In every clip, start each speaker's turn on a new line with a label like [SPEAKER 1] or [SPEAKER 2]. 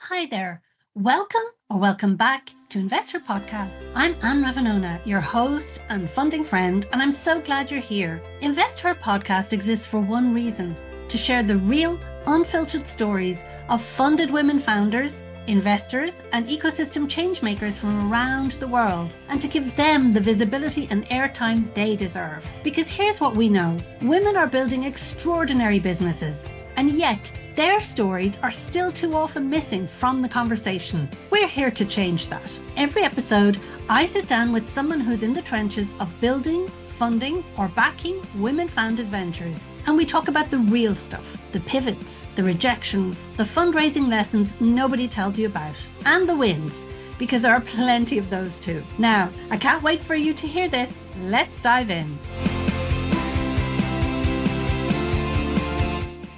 [SPEAKER 1] Hi there. Welcome back to InvestHer podcast. I'm Anne Ravanona, your host and funding friend, and I'm so glad you're here. InvestHer podcast exists for one reason: to share the real, unfiltered stories of funded women founders, investors, and ecosystem changemakers from around the world, and to give them the visibility and airtime they deserve. Because here's what we know: women are building extraordinary businesses, and yet their stories are still too often missing from the conversation. We're here to change that. Every episode, I sit down with someone who's in the trenches of building, funding, or backing women-founded ventures. And we talk about the real stuff, the pivots, the rejections, the fundraising lessons nobody tells you about, and the wins, because there are plenty of those too. Now, I can't wait for you to hear this. Let's dive in.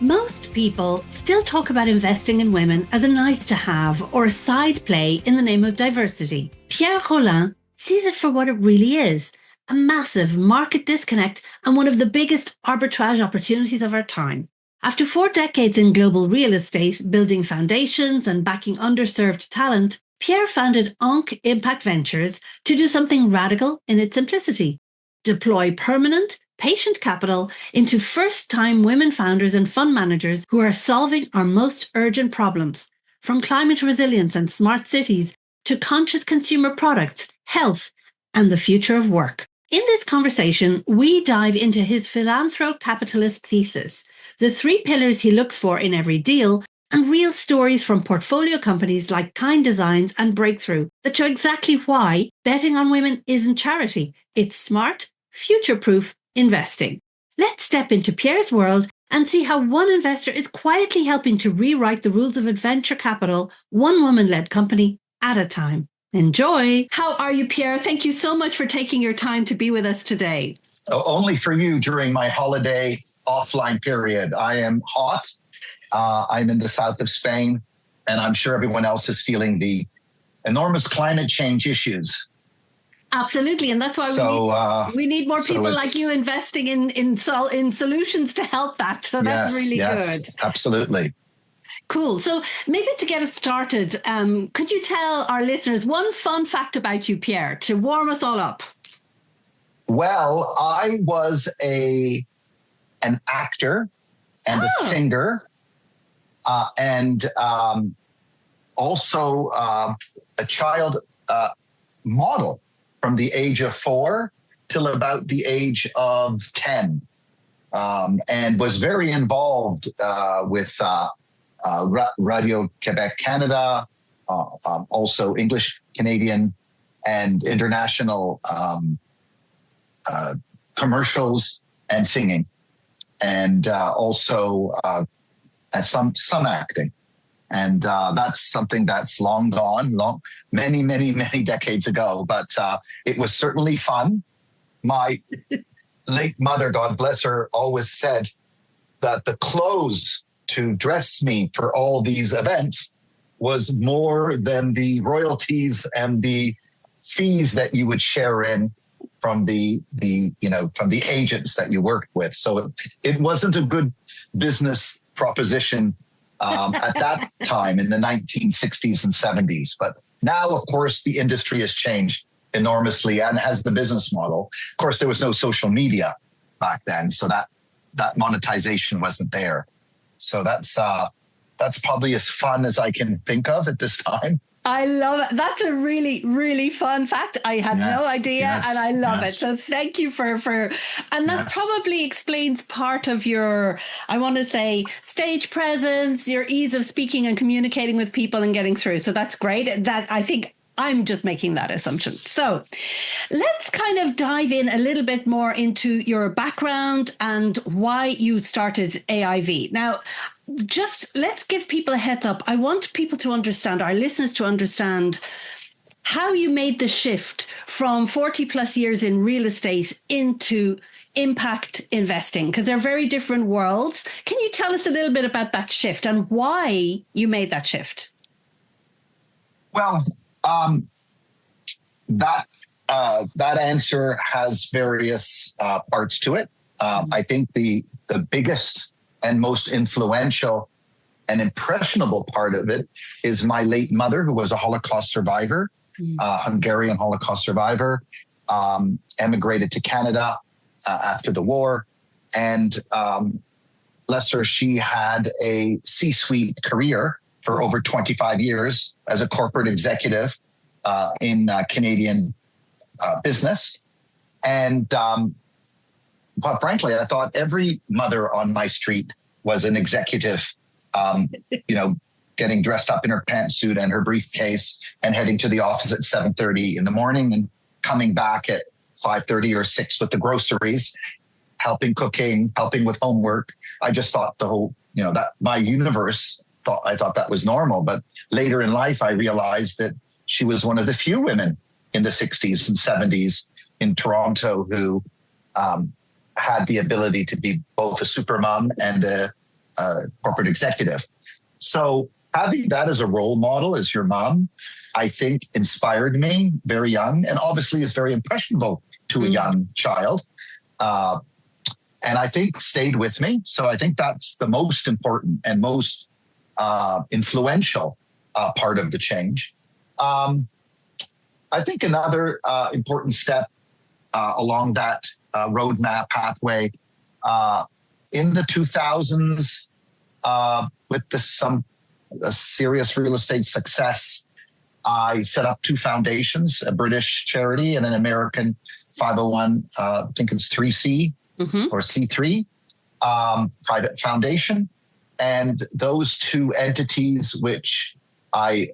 [SPEAKER 1] Most people still talk about investing in women as a nice to have or a side play in the name of diversity. Pierre Rolin sees it for what it really is: a massive market disconnect and one of the biggest arbitrage opportunities of our time. After 4 decades in global real estate, building foundations and backing underserved talent, Pierre founded Ankh Impact Ventures to do something radical in its simplicity: deploy permanent, patient capital into first-time women founders and fund managers who are solving our most urgent problems, from climate resilience and smart cities to conscious consumer products, health, and the future of work. In this conversation, we dive into his Philanthrocapitalism thesis, the 3 pillars he looks for in every deal, and real stories from portfolio companies like Kind Designs and Breakthrough that show exactly why betting on women isn't charity. It's smart, future-proof investing. Let's step into Pierre's world and see how one investor is quietly helping to rewrite the rules of venture capital, one woman-led company at a time. Enjoy. How are you, Pierre? Thank you so much for taking your time to be with us today.
[SPEAKER 2] Only for you during my holiday offline period. I am hot. I'm in the south of Spain, and I'm sure everyone else is feeling the enormous climate change issues.
[SPEAKER 1] Absolutely, and that's why we need more people like you investing in solutions to help that. So that's really good.
[SPEAKER 2] Absolutely.
[SPEAKER 1] Cool. So maybe to get us started, could you tell our listeners one fun fact about you, Pierre, to warm us all up?
[SPEAKER 2] Well, I was an actor and a singer, and also a child model from the age of 4 till about the age of 10, and was very involved with Radio Quebec Canada, also English Canadian and international commercials and singing, and also some acting. And that's something that's long gone, many decades ago. But it was certainly fun. My late mother, God bless her, always said that the clothes to dress me for all these events was more than the royalties and the fees that you would share in from the agents that you worked with. So it wasn't a good business proposition at that time in the 1960s and 70s. But now, of course, the industry has changed enormously and has the business model. Of course, there was no social media back then, so that monetization wasn't there. So that's probably as fun as I can think of at this time.
[SPEAKER 1] I love it. That's a really, really fun fact. I had no idea, and I love it. So thank you for and that probably explains part of your, I want to say, stage presence, your ease of speaking and communicating with people and getting through. So that's great. That I think I'm just making that assumption. So let's kind of dive in a little bit more into your background and why you started AIV. Now, just let's give people a heads up. I want people to understand, our listeners to understand, how you made the shift from 40 plus years in real estate into impact investing, because they're very different worlds. Can you tell us a little bit about that shift and why you made that shift?
[SPEAKER 2] Well, that answer has various parts to it. I think the biggest and most influential an impressionable part of it is my late mother, who was a Holocaust survivor, Hungarian Holocaust survivor, emigrated to Canada after the war. And bless her, she had a C-suite career for over 25 years as a corporate executive in Canadian business. And but frankly, I thought every mother on my street was an executive, getting dressed up in her pantsuit and her briefcase and heading to the office at 7:30 in the morning and coming back at 5:30 or 6 with the groceries, helping cooking, helping with homework. I just thought the whole, that my universe, I thought that was normal. But later in life, I realized that she was one of the few women in the 60s and 70s in Toronto who had the ability to be both a super mom and a corporate executive. So having that as a role model, as your mom, I think inspired me very young, and obviously is very impressionable to a young child. And I think stayed with me. So I think that's the most important and most influential part of the change. I think another important step along that roadmap pathway in the 2000s, with some serious real estate success, I set up two foundations, a British charity and an American 501, I think it's 3C or C3 private foundation. And those two entities, which I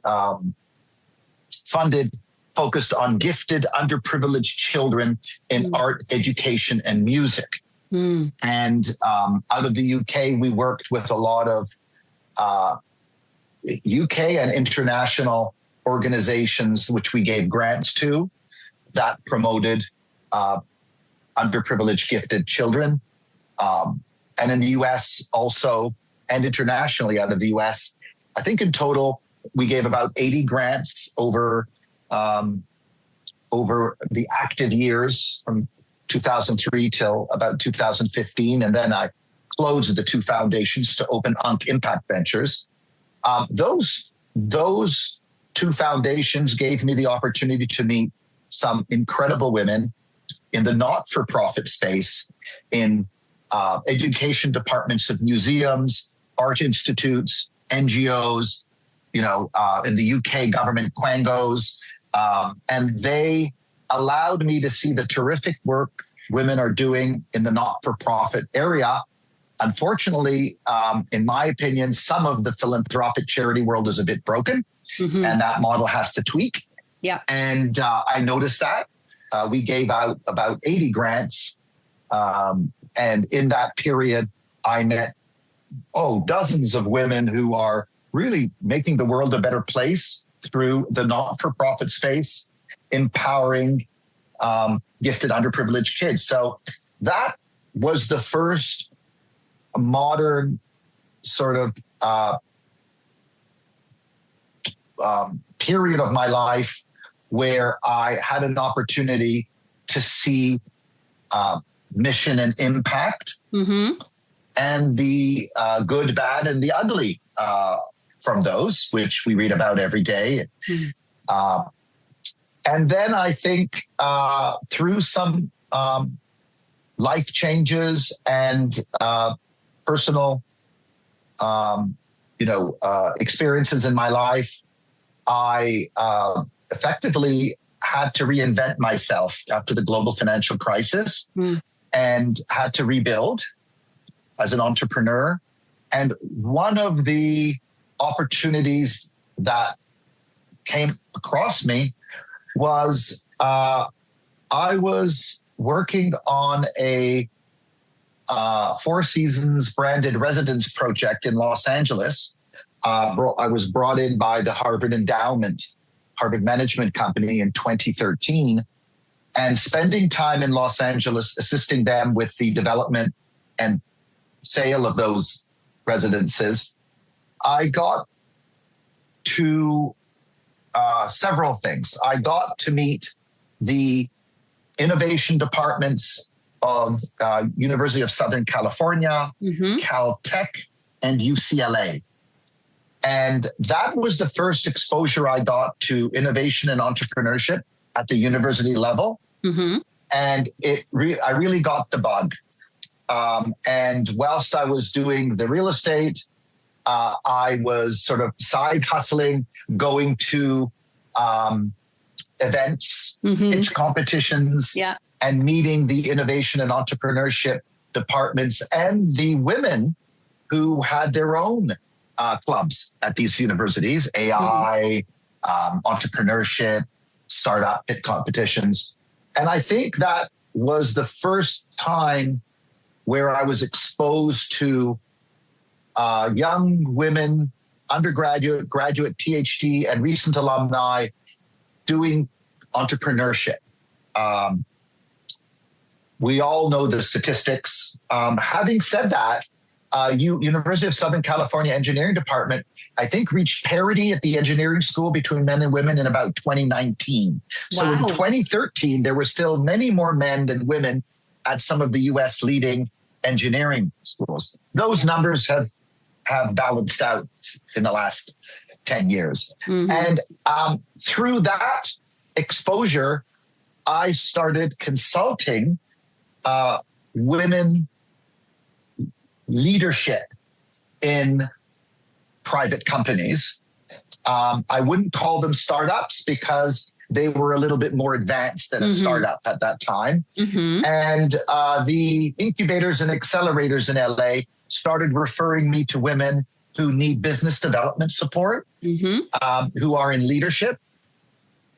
[SPEAKER 2] funded, focused on gifted, underprivileged children in art, education, and music. And out of the UK, we worked with a lot of UK and international organizations, which we gave grants to, that promoted underprivileged, gifted children. And in the US also, and internationally out of the US, I think in total, we gave about 80 grants over the active years from 2003 till about 2015. And then I closed the two foundations to open Ankh Impact Ventures. Those two foundations gave me the opportunity to meet some incredible women in the not-for-profit space, in education departments of museums, art institutes, NGOs, in the UK government quangos. And they allowed me to see the terrific work women are doing in the not-for-profit area. Unfortunately, in my opinion, some of the philanthropic charity world is a bit broken, and that model has to tweak.
[SPEAKER 1] Yeah.
[SPEAKER 2] And I noticed that. We gave out about 80 grants. And in that period, I met, dozens of women who are really making the world a better place through the not-for-profit space, empowering gifted, underprivileged kids. So that was the first modern sort of period of my life where I had an opportunity to see mission and impact and the good, bad, and the ugly from those, which we read about every day. And then I think through some life changes and personal, experiences in my life, I effectively had to reinvent myself after the global financial crisis and had to rebuild as an entrepreneur. And one of the opportunities that came across me was I was working on a Four Seasons branded residence project in Los Angeles. I was brought in by the Harvard Management Company in 2013, and spending time in Los Angeles, assisting them with the development and sale of those residences, I got to several things. I got to meet the innovation departments of University of Southern California, Caltech, and UCLA. And that was the first exposure I got to innovation and entrepreneurship at the university level.
[SPEAKER 1] Mm-hmm.
[SPEAKER 2] And I really got the bug. And whilst I was doing the real estate, I was sort of side hustling, going to events, pitch competitions, and meeting the innovation and entrepreneurship departments and the women who had their own clubs at these universities, AI, entrepreneurship, startup pitch competitions. And I think that was the first time where I was exposed to young women, undergraduate, graduate, PhD, and recent alumni doing entrepreneurship. We all know the statistics. Having said that, University of Southern California Engineering Department, I think, reached parity at the engineering school between men and women in about 2019. So in 2013, there were still many more men than women at some of the U.S. leading engineering schools. Those numbers have balanced out in the last 10 years. And through that exposure, I started consulting women leadership in private companies. I wouldn't call them startups because they were a little bit more advanced than a startup at that time. And the incubators and accelerators in LA started referring me to women who need business development support, who are in leadership.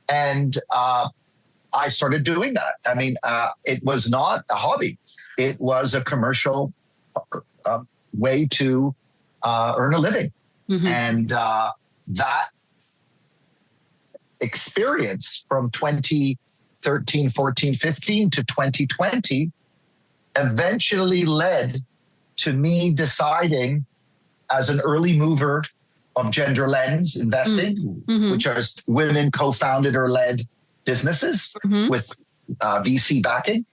[SPEAKER 2] And I started doing that. I mean, it was not a hobby. It was a commercial way to earn a living. And that experience from 2013, 14, 15 to 2020 eventually led to me deciding, as an early mover of Gender Lens investing, which are women co-founded or led businesses with VC backing,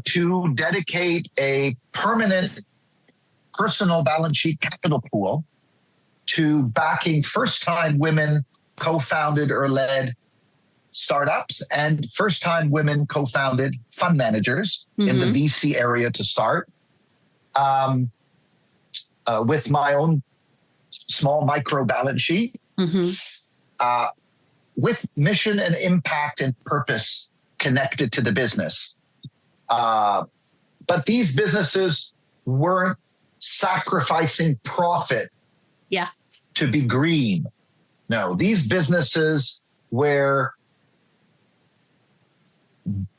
[SPEAKER 2] to dedicate a permanent personal balance sheet capital pool to backing first-time women co-founded or led startups and first-time women co-founded fund managers in the VC area to start, with my own small micro balance sheet, with mission and impact and purpose connected to the business. But these businesses weren't sacrificing profit to be green. No, these businesses were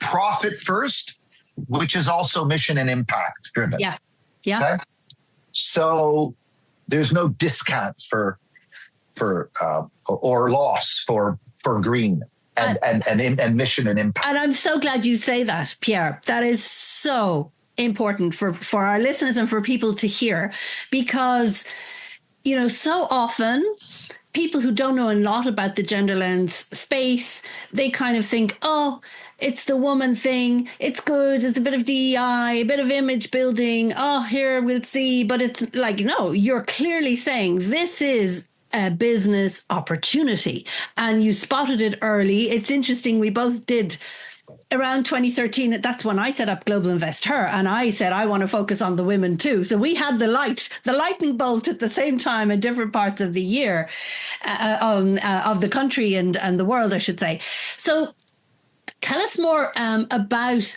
[SPEAKER 2] profit first, which is also mission and impact driven. Okay? So there's no discount for or loss for green and mission and impact.
[SPEAKER 1] And I'm so glad you say that, Pierre. That is so important for our listeners and for people to hear, because, you know, so often people who don't know a lot about the Gender Lens space, they kind of think, oh, it's the woman thing. It's good. It's a bit of DEI, a bit of image building. Oh, here we'll see. But it's like, no, you're clearly saying this is a business opportunity and you spotted it early. It's interesting. We both did around 2013. That's when I set up Global InvestHer, and I said, I want to focus on the women too. So we had the lightning bolt at the same time in different parts of the year, of the country and the world, I should say. So tell us more about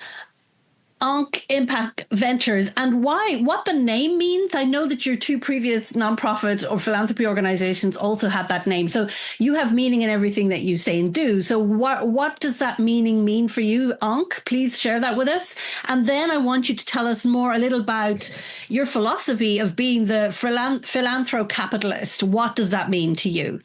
[SPEAKER 1] Ankh Impact Ventures and what the name means. I know that your two previous nonprofit or philanthropy organizations also have that name. So you have meaning in everything that you say and do. So what does that meaning mean for you, Ankh? Please share that with us. And then I want you to tell us more a little about your philosophy of being the Philanthrocapitalism. What does that mean to you?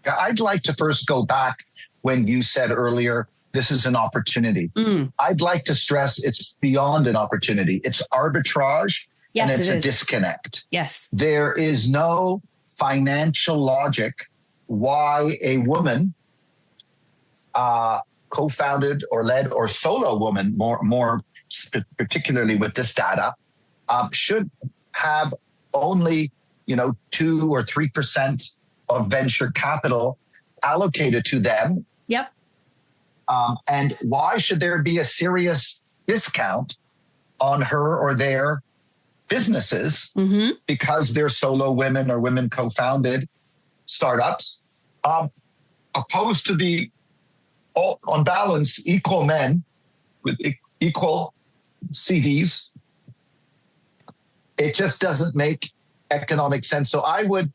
[SPEAKER 2] I'd like to first go back when you said earlier, this is an opportunity. I'd like to stress it's beyond an opportunity. It's arbitrage, and it's a disconnect.
[SPEAKER 1] Yes.
[SPEAKER 2] There is no financial logic why a woman, co-founded or led or solo woman, more particularly with this data, should have only 2 or 3% of venture capital allocated to them.
[SPEAKER 1] Yep.
[SPEAKER 2] And why should there be a serious discount on her or their businesses because they're solo women or women co-founded startups, opposed to the, on balance, equal men with equal CVs? It just doesn't make economic sense. So I would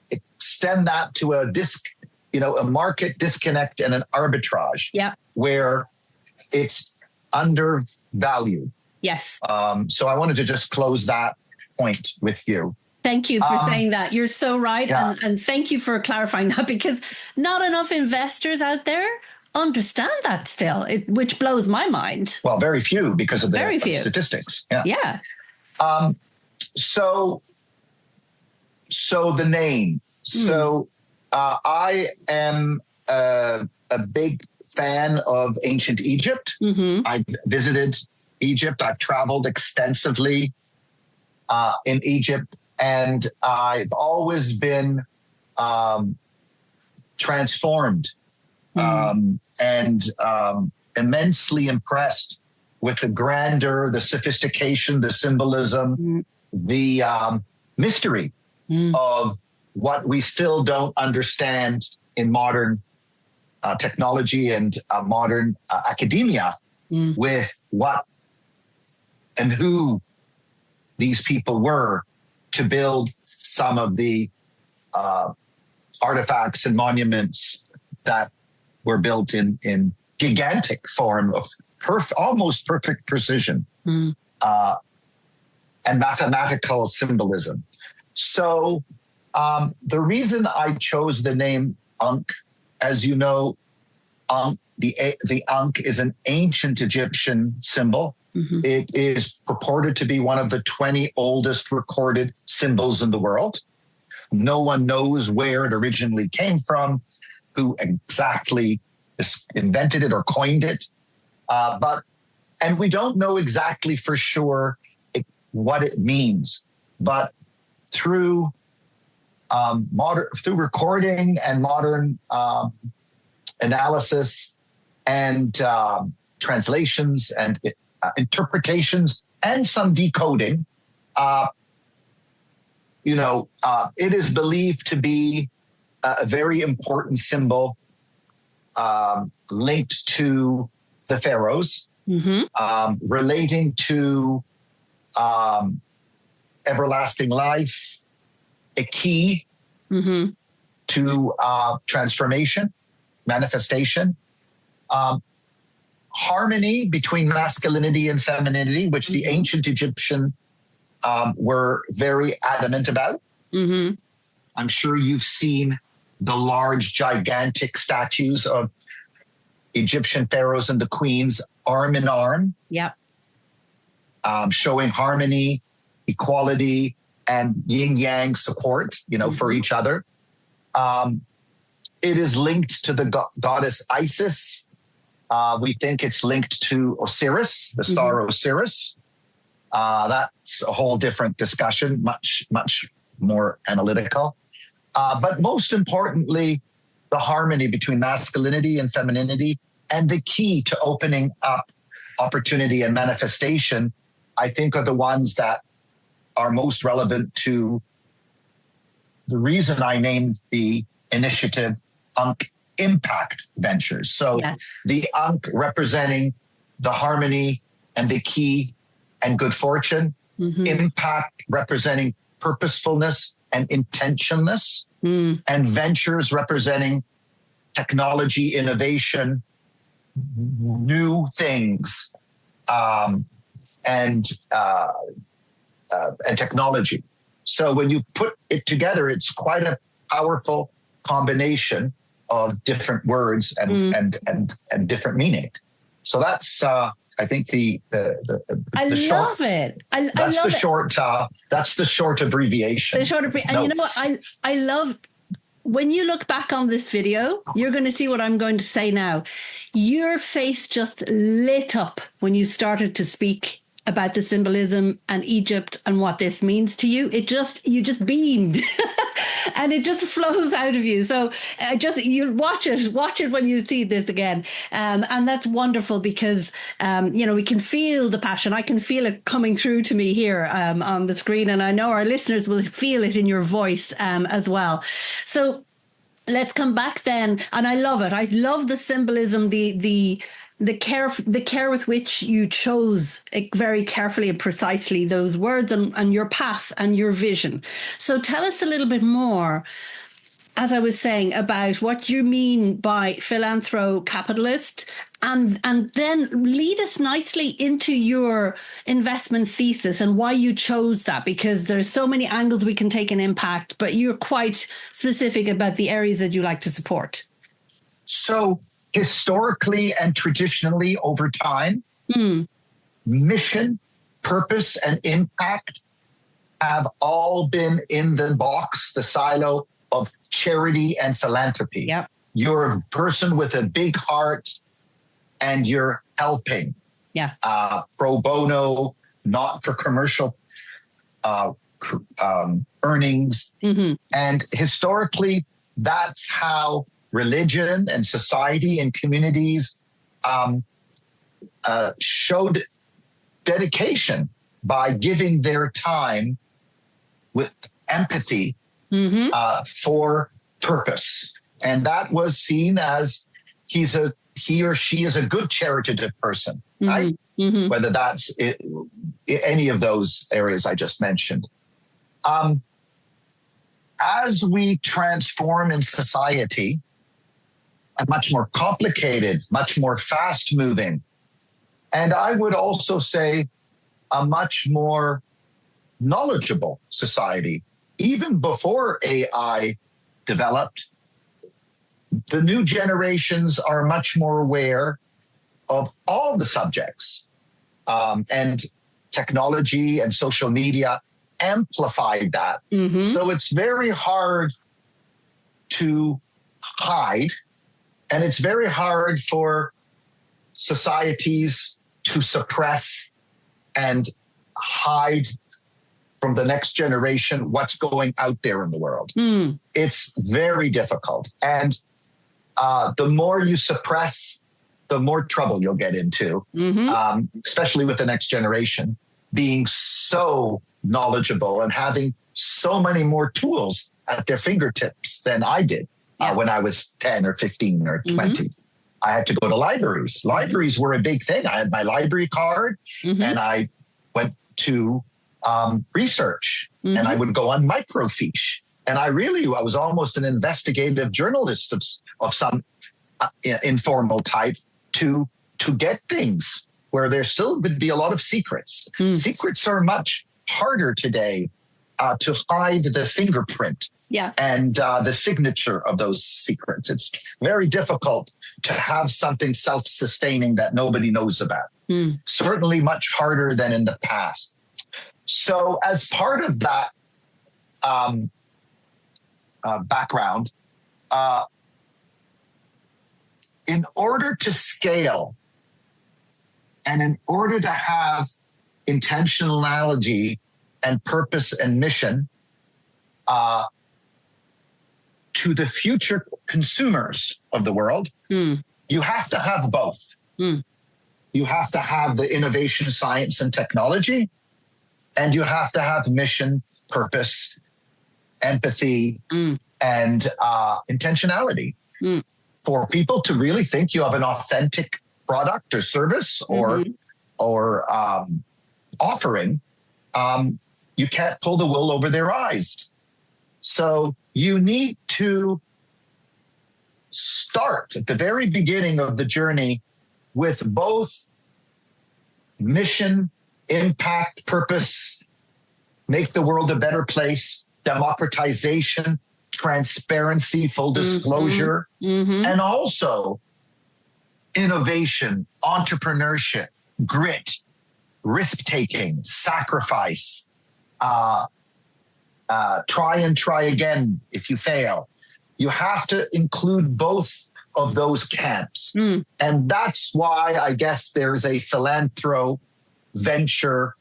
[SPEAKER 2] extend that to a market disconnect and an arbitrage, where it's undervalued.
[SPEAKER 1] Yes.
[SPEAKER 2] So I wanted to just close that point with you.
[SPEAKER 1] Thank you for saying that. You're so right. Yeah. And thank you for clarifying that, because not enough investors out there understand that still, which blows my mind.
[SPEAKER 2] Well, very few because of the statistics.
[SPEAKER 1] Yeah.
[SPEAKER 2] So the name. So I am a big fan of ancient Egypt. I've visited Egypt. I've traveled extensively in Egypt, and I've always been transformed and immensely impressed with the grandeur, the sophistication, the symbolism, the mystery of what we still don't understand in modern technology and modern academia, with what and who these people were to build some of the artifacts and monuments that were built in gigantic form of almost perfect precision and mathematical symbolism. So the reason I chose the name Ankh, as you know, Ankh, the Ankh is an ancient Egyptian symbol. It is purported to be one of the 20 oldest recorded symbols in the world. No one knows where it originally came from, who exactly invented it or coined it. And we don't know exactly for sure what it means. But through recording and modern analysis and translations and interpretations and some decoding, it is believed to be a very important symbol linked to the pharaohs, relating to everlasting life, a key to transformation, manifestation, harmony between masculinity and femininity, which the ancient Egyptian were very adamant about. I'm sure you've seen the large, gigantic statues of Egyptian pharaohs and the queens arm in arm.
[SPEAKER 1] Yep.
[SPEAKER 2] Showing harmony, equality, and yin-yang support, for each other. It is linked to the goddess Isis. We think it's linked to Osiris, the star Osiris. That's a whole different discussion, much, much more analytical. But most importantly, the harmony between masculinity and femininity, and the key to opening up opportunity and manifestation, I think, are the ones that are most relevant to the reason I named the initiative Ankh Impact Ventures. So the Ankh representing the harmony and the key and good fortune, impact representing purposefulness and intentionalness, and ventures representing technology, innovation, new things, and technology. So when you put it together, it's quite a powerful combination of different words and different meaning. So that's I think the
[SPEAKER 1] I love it.
[SPEAKER 2] That's the short abbreviation.
[SPEAKER 1] The short abbreviation. And you know what? I love. When you look back on this video, you're going to see what I'm going to say now. Your face just lit up when you started to speak about the symbolism and Egypt and what this means to you, you just beamed. And it just flows out of you. So you watch it when you see this again. And that's wonderful because, we can feel the passion. I can feel it coming through to me here on the screen. And I know our listeners will feel it in your voice as well. So let's come back then. And I love it. I love the symbolism, the care with which you chose very carefully and precisely those words and your path and your vision. So tell us a little bit more, as I was saying, about what you mean by philanthrocapitalist, and then lead us nicely into your investment thesis and why you chose that, because there's so many angles we can take in impact, but you're quite specific about the areas that you like to support.
[SPEAKER 2] So historically and traditionally over time, mission, purpose, and impact have all been in the box, the silo of charity and philanthropy.
[SPEAKER 1] Yep.
[SPEAKER 2] You're a person with a big heart and you're helping.
[SPEAKER 1] Yeah.
[SPEAKER 2] Pro bono, not for commercial earnings. Mm-hmm. And historically, that's how religion and society and communities showed dedication by giving their time with empathy for purpose. And that was seen as he or she is a good charitative person, right? Mm-hmm. Whether that's any of those areas I just mentioned. As we transform in society, a much more complicated, much more fast-moving, and I would also say a much more knowledgeable society. Even before AI developed, the new generations are much more aware of all the subjects, and technology and social media amplified that. Mm-hmm. So it's very hard to hide. And it's very hard for societies to suppress and hide from the next generation what's going out there in the world. It's very difficult. And the more you suppress, the more trouble you'll get into, especially with the next generation being so knowledgeable and having so many more tools at their fingertips than I did. When I was 10 or 15 or 20, I had to go to libraries. Libraries were a big thing. I had my library card and I went to research and I would go on microfiche. And I was almost an investigative journalist of some informal type to get things where there still would be a lot of secrets. Secrets are much harder today to hide the fingerprint. Yeah. And the signature of those secrets. It's very difficult to have something self-sustaining that nobody knows about. Certainly much harder than in the past. So as part of that background, in order to scale and in order to have intentionality and purpose and mission, to the future consumers of the world, you have to have both. You have to have the innovation, science, and technology, and you have to have mission, purpose, empathy, and intentionality for people to really think you have an authentic product or service or offering. You can't pull the wool over their eyes. So you need to start at the very beginning of the journey with both mission, impact, purpose, make the world a better place, democratization, transparency, full disclosure, and also innovation, entrepreneurship, grit, risk-taking, sacrifice, try and try again if you fail. You have to include both of those camps. And that's why I guess there's a philanthrocapitalist venture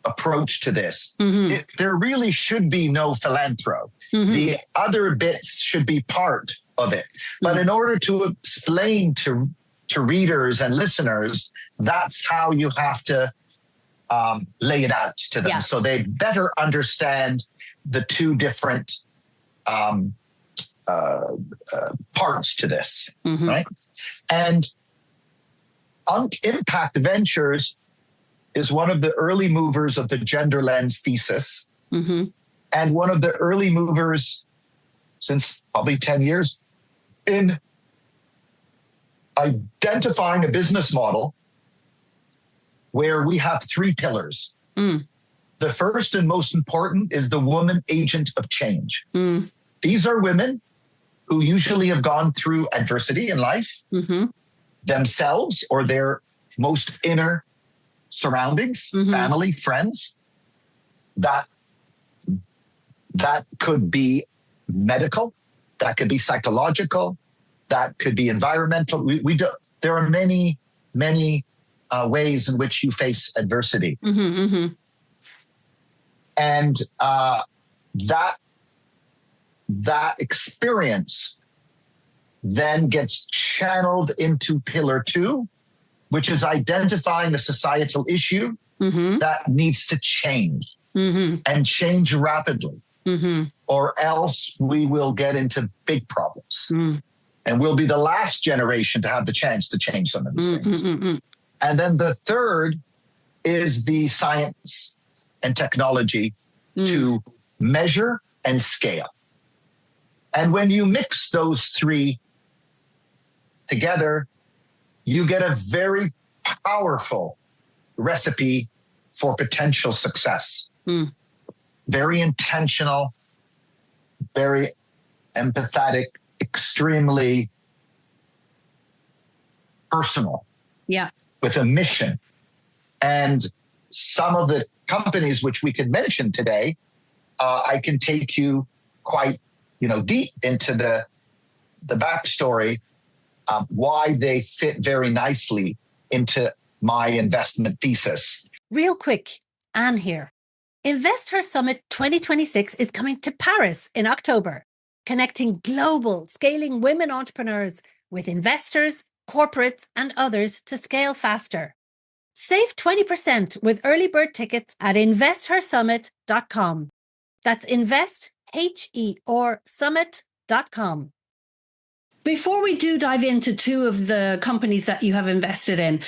[SPEAKER 2] approach to this. There really should be no philanthro. The other bits should be part of it. But in order to explain to readers and listeners, that's how you have to lay it out to them. So they better understand the two different parts to this, right? And Ankh Impact Ventures is one of the early movers of the gender lens thesis, and one of the early movers since probably 10 years in identifying a business model where we have three pillars. The first and most important is the woman agent of change. These are women who usually have gone through adversity in life, themselves or their most inner surroundings, family, friends. That could be medical, that could be psychological, that could be environmental. There are many ways in which you face adversity. And that experience then gets channeled into pillar 2, which is identifying a societal issue that needs to change and change rapidly, or else we will get into big problems. And we'll be the last generation to have the chance to change some of these things. And then the third is the science and technology to measure and scale. And when you mix those three together, you get a very powerful recipe for potential success. Very intentional, very empathetic, extremely personal. With a mission. And some of the companies which we could mention today, I can take you quite, deep into the backstory, why they fit very nicely into my investment thesis.
[SPEAKER 1] Real quick, Anne here. InvestHer Summit 2026 is coming to Paris in October, connecting global scaling women entrepreneurs with investors, corporates, and others to scale faster. Save 20% with early bird tickets at investhersummit.com. That's summit.com. Before we do dive into two of the companies that you have invested in,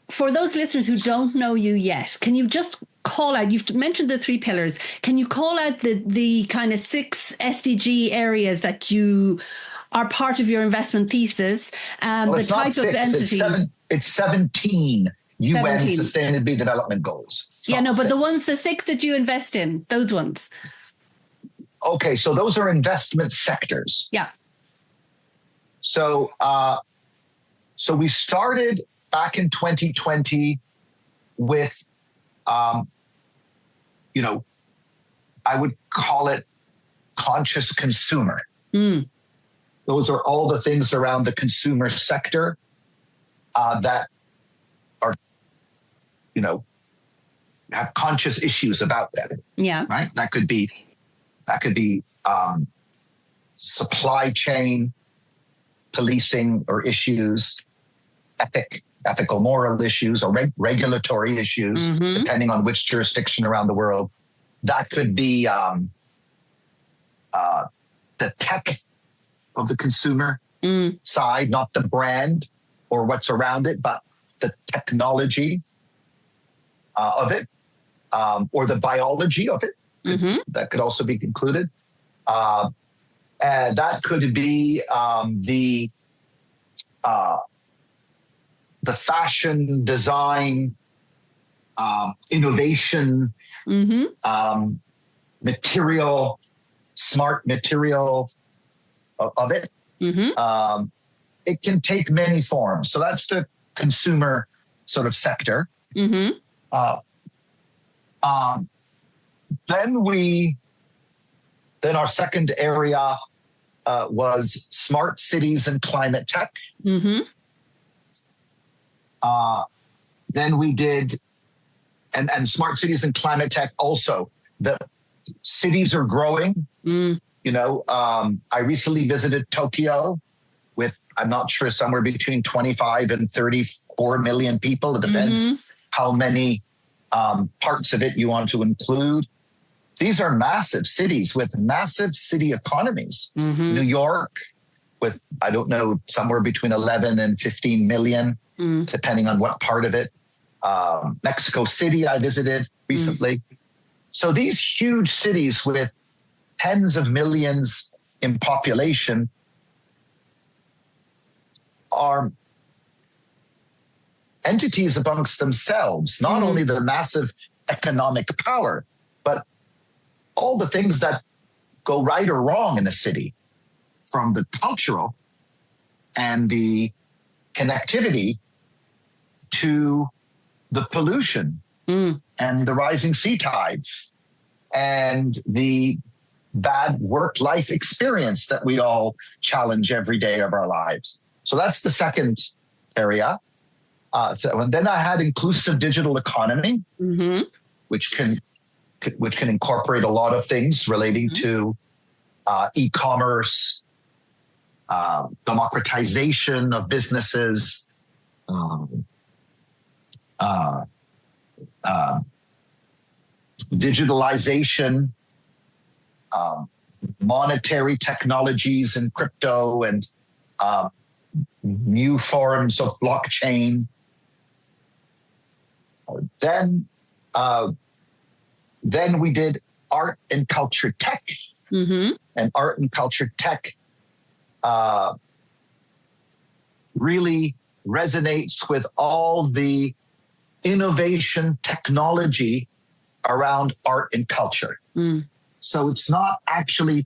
[SPEAKER 1] for those listeners who don't know you yet, can you just call out, you've mentioned the three pillars, can you call out the kind of 6 SDG areas that you are part of your investment thesis, the type of entities?
[SPEAKER 2] It's 17 UN Sustainable Development Goals.
[SPEAKER 1] But the 6 that you invest in, those ones.
[SPEAKER 2] Okay, so those are investment sectors. So we started back in 2020 with, I would call it conscious consumer. Those are all the things around the consumer sector that are, have conscious issues about them. Right? That could be supply chain, policing or issues, ethical, moral issues, or regulatory issues, depending on which jurisdiction around the world. That could be the tech of the consumer side, not the brand or what's around it, but the technology of it, or the biology of it. That could also be included. And that could be the fashion, design, innovation, material, smart material of it. It can take many forms. So that's the consumer sort of sector. Then our second area was smart cities and climate tech. Then we did, and smart cities and climate tech also. The cities are growing. I recently visited Tokyo with, I'm not sure, somewhere between 25 and 34 million people. It depends how many parts of it you want to include. These are massive cities with massive city economies. New York with, I don't know, somewhere between 11 and 15 million, depending on what part of it. Mexico City, I visited recently. So these huge cities with tens of millions in population are entities amongst themselves, not only the massive economic power, but all the things that go right or wrong in a city, from the cultural and the connectivity to the pollution and the rising sea tides and the bad work-life experience that we all challenge every day of our lives. So that's the second area. And then I had inclusive digital economy, which can incorporate a lot of things relating to e-commerce, democratization of businesses, digitalization, monetary technologies and crypto, and new forms of blockchain. Then we did art and culture tech, and art and culture tech really resonates with all the innovation technology around art and culture. So it's not actually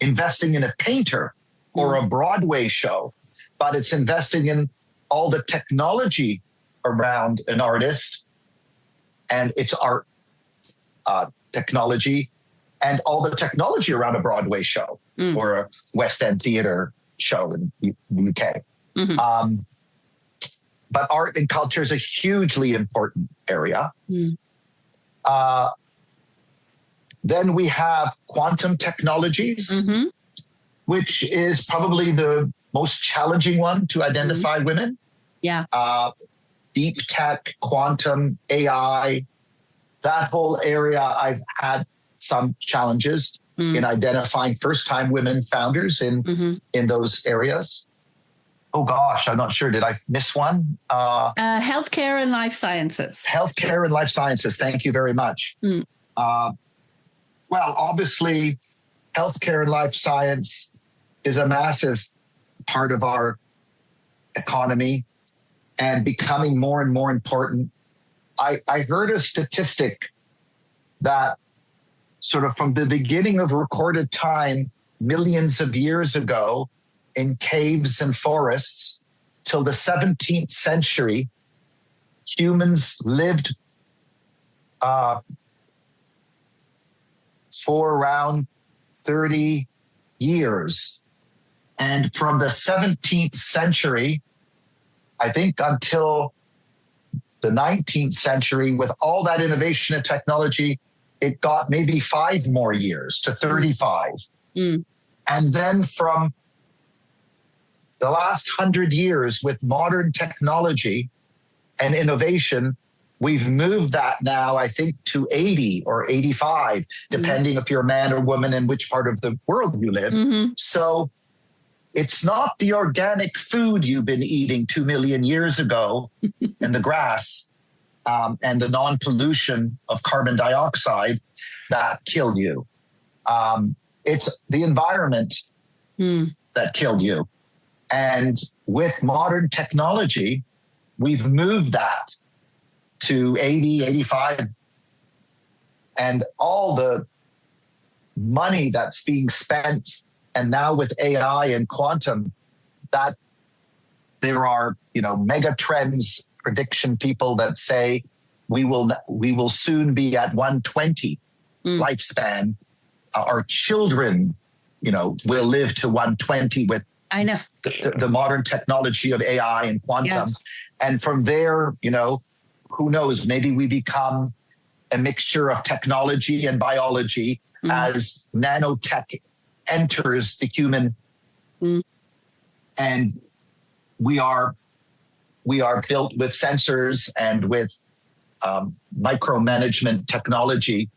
[SPEAKER 2] investing in a painter or a Broadway show, but it's investing in all the technology around an artist and its art technology, and all the technology around a Broadway show or a West End theater show in the UK. But art and culture is a hugely important area. Then we have quantum technologies, which is probably the most challenging one to identify women.
[SPEAKER 1] Yeah.
[SPEAKER 2] Deep tech, quantum, AI, that whole area, I've had some challenges in identifying first-time women founders in those areas. Oh gosh, I'm not sure. Did I miss one?
[SPEAKER 1] Healthcare and life sciences.
[SPEAKER 2] Healthcare and life sciences. Thank you very much. Well, obviously, healthcare and life science is a massive part of our economy and becoming more and more important. I heard a statistic that sort of from the beginning of recorded time, millions of years ago, in caves and forests, till the 17th century, humans lived for around 30 years. And from the 17th century, I think until the 19th century, with all that innovation and technology, it got maybe 5 more years to 35. And then from the last 100 years with modern technology and innovation, we've moved that now, I think, to 80 or 85, depending if you're a man or woman and which part of the world you live. So it's not the organic food you've been eating 2 million years ago in the grass and the non-pollution of carbon dioxide that killed you. It's the environment that killed you. And with modern technology, we've moved that to 80, 85. And all the money that's being spent, and now with AI and quantum, that there are, mega trends, prediction people that say we will soon be at 120 lifespan. Our children, will live to 120 with
[SPEAKER 1] I know
[SPEAKER 2] the modern technology of AI and quantum.
[SPEAKER 1] Yeah.
[SPEAKER 2] And from there, who knows, maybe we become a mixture of technology and biology as nanotech enters the human. And we are built with sensors and with micromanagement technology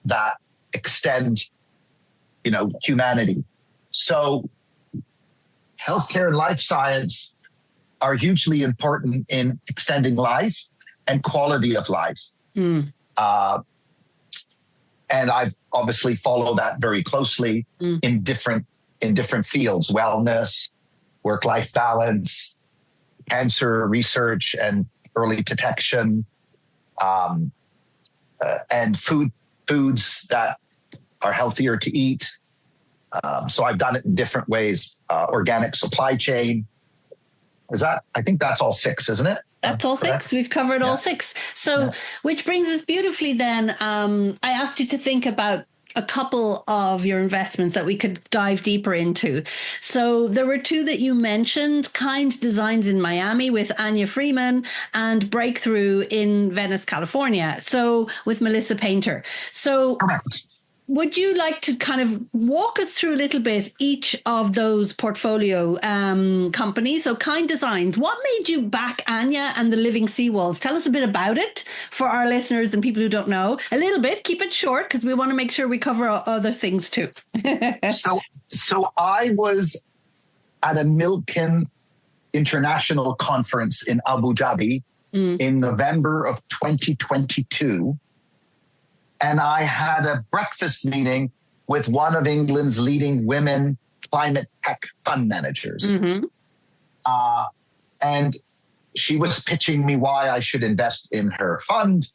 [SPEAKER 2] that extend, humanity. So healthcare and life science are hugely important in extending life and quality of life. And I've obviously followed that very closely in different fields: wellness, work-life balance, cancer research and early detection, and foods that are healthier to eat. So I've done it in different ways. Organic supply chain. I think that's all 6, isn't it?
[SPEAKER 1] That's all 6. We've covered all 6. So, which brings us beautifully then. I asked you to think about a couple of your investments that we could dive deeper into. So there were 2 that you mentioned: Kind Designs in Miami with Anya Freeman and Breakthrough in Venice, California. So with Melissa Painter. So
[SPEAKER 2] correct.
[SPEAKER 1] Would you like to kind of walk us through a little bit each of those portfolio companies? So Kind Designs, what made you back Anya and the Living Seawalls? Tell us a bit about it for our listeners and people who don't know. A little bit, keep it short, because we want to make sure we cover other things too.
[SPEAKER 2] So I was at a Milken International Conference in Abu Dhabi in November of 2022. And I had a breakfast meeting with one of England's leading women climate tech fund managers. And she was pitching me why I should invest in her fund.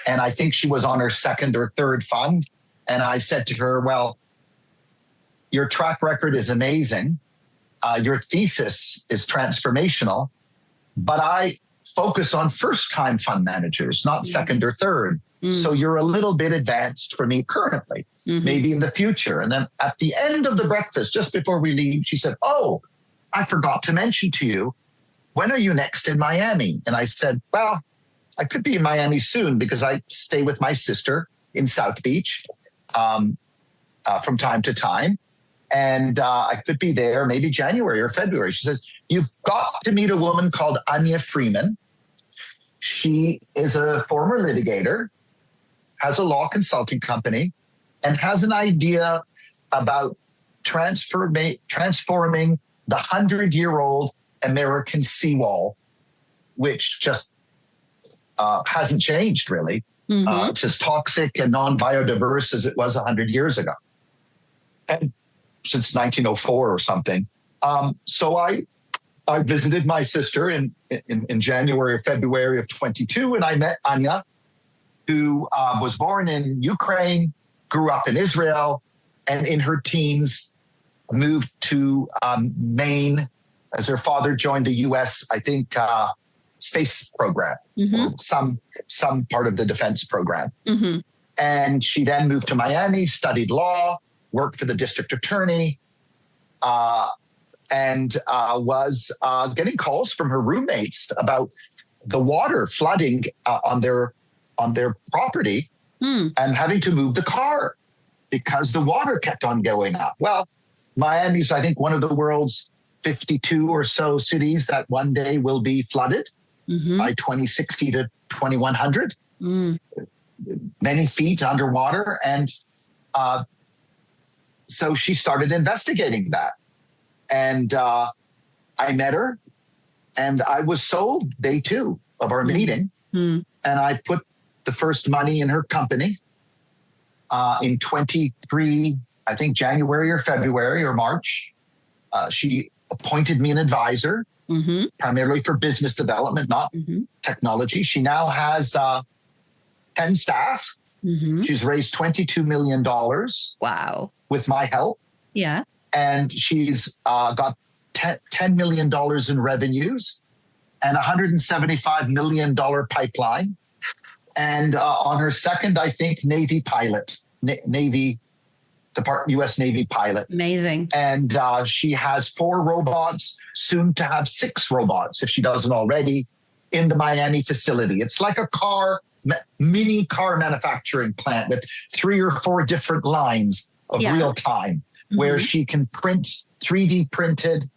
[SPEAKER 2] And I think she was on her 2nd or 3rd fund. And I said to her, well, your track record is amazing. Your thesis is transformational. But I focus on first-time fund managers, not 2nd or 3rd. So you're a little bit advanced for me currently, maybe in the future. And then at the end of the breakfast, just before we leave, she said, oh, I forgot to mention to you, when are you next in Miami? And I said, well, I could be in Miami soon because I stay with my sister in South Beach from time to time. And I could be there maybe January or February. She says, you've got to meet a woman called Anya Freeman. She is a former litigator, has a law consulting company, and has an idea about transforming the 100-year-old American seawall, which just hasn't changed really. It's as toxic and non-biodiverse as it was 100 years ago, and since 1904 or something. So I visited my sister in January or February of 22, and I met Anya, who was born in Ukraine, grew up in Israel, and in her teens moved to Maine as her father joined the U.S., I think, space program, or some part of the defense program. And she then moved to Miami, studied law, worked for the district attorney, and was getting calls from her roommates about the water flooding on their property and having to move the car because the water kept on going up. Well, Miami's, I think, one of the world's 52 or so cities that one day will be flooded by 2060 to 2100, many feet underwater. And so she started investigating that. And I met her, and I was sold day 2 of our meeting. And I put the first money in her company in 23, I think January or February or March. She appointed me an advisor, primarily for business development, not technology. She now has 10 staff. She's raised $22 million.
[SPEAKER 1] Wow.
[SPEAKER 2] With my help.
[SPEAKER 1] Yeah.
[SPEAKER 2] And she's got $10 million in revenues and $175 million pipeline. And on her second, I think, Navy pilot, U.S. Navy pilot.
[SPEAKER 1] Amazing.
[SPEAKER 2] And she has 4 robots, soon to have 6 robots if she doesn't already. in the Miami facility. It's like a mini car manufacturing plant with 3 or 4 different lines of real time, where she can print 3D printed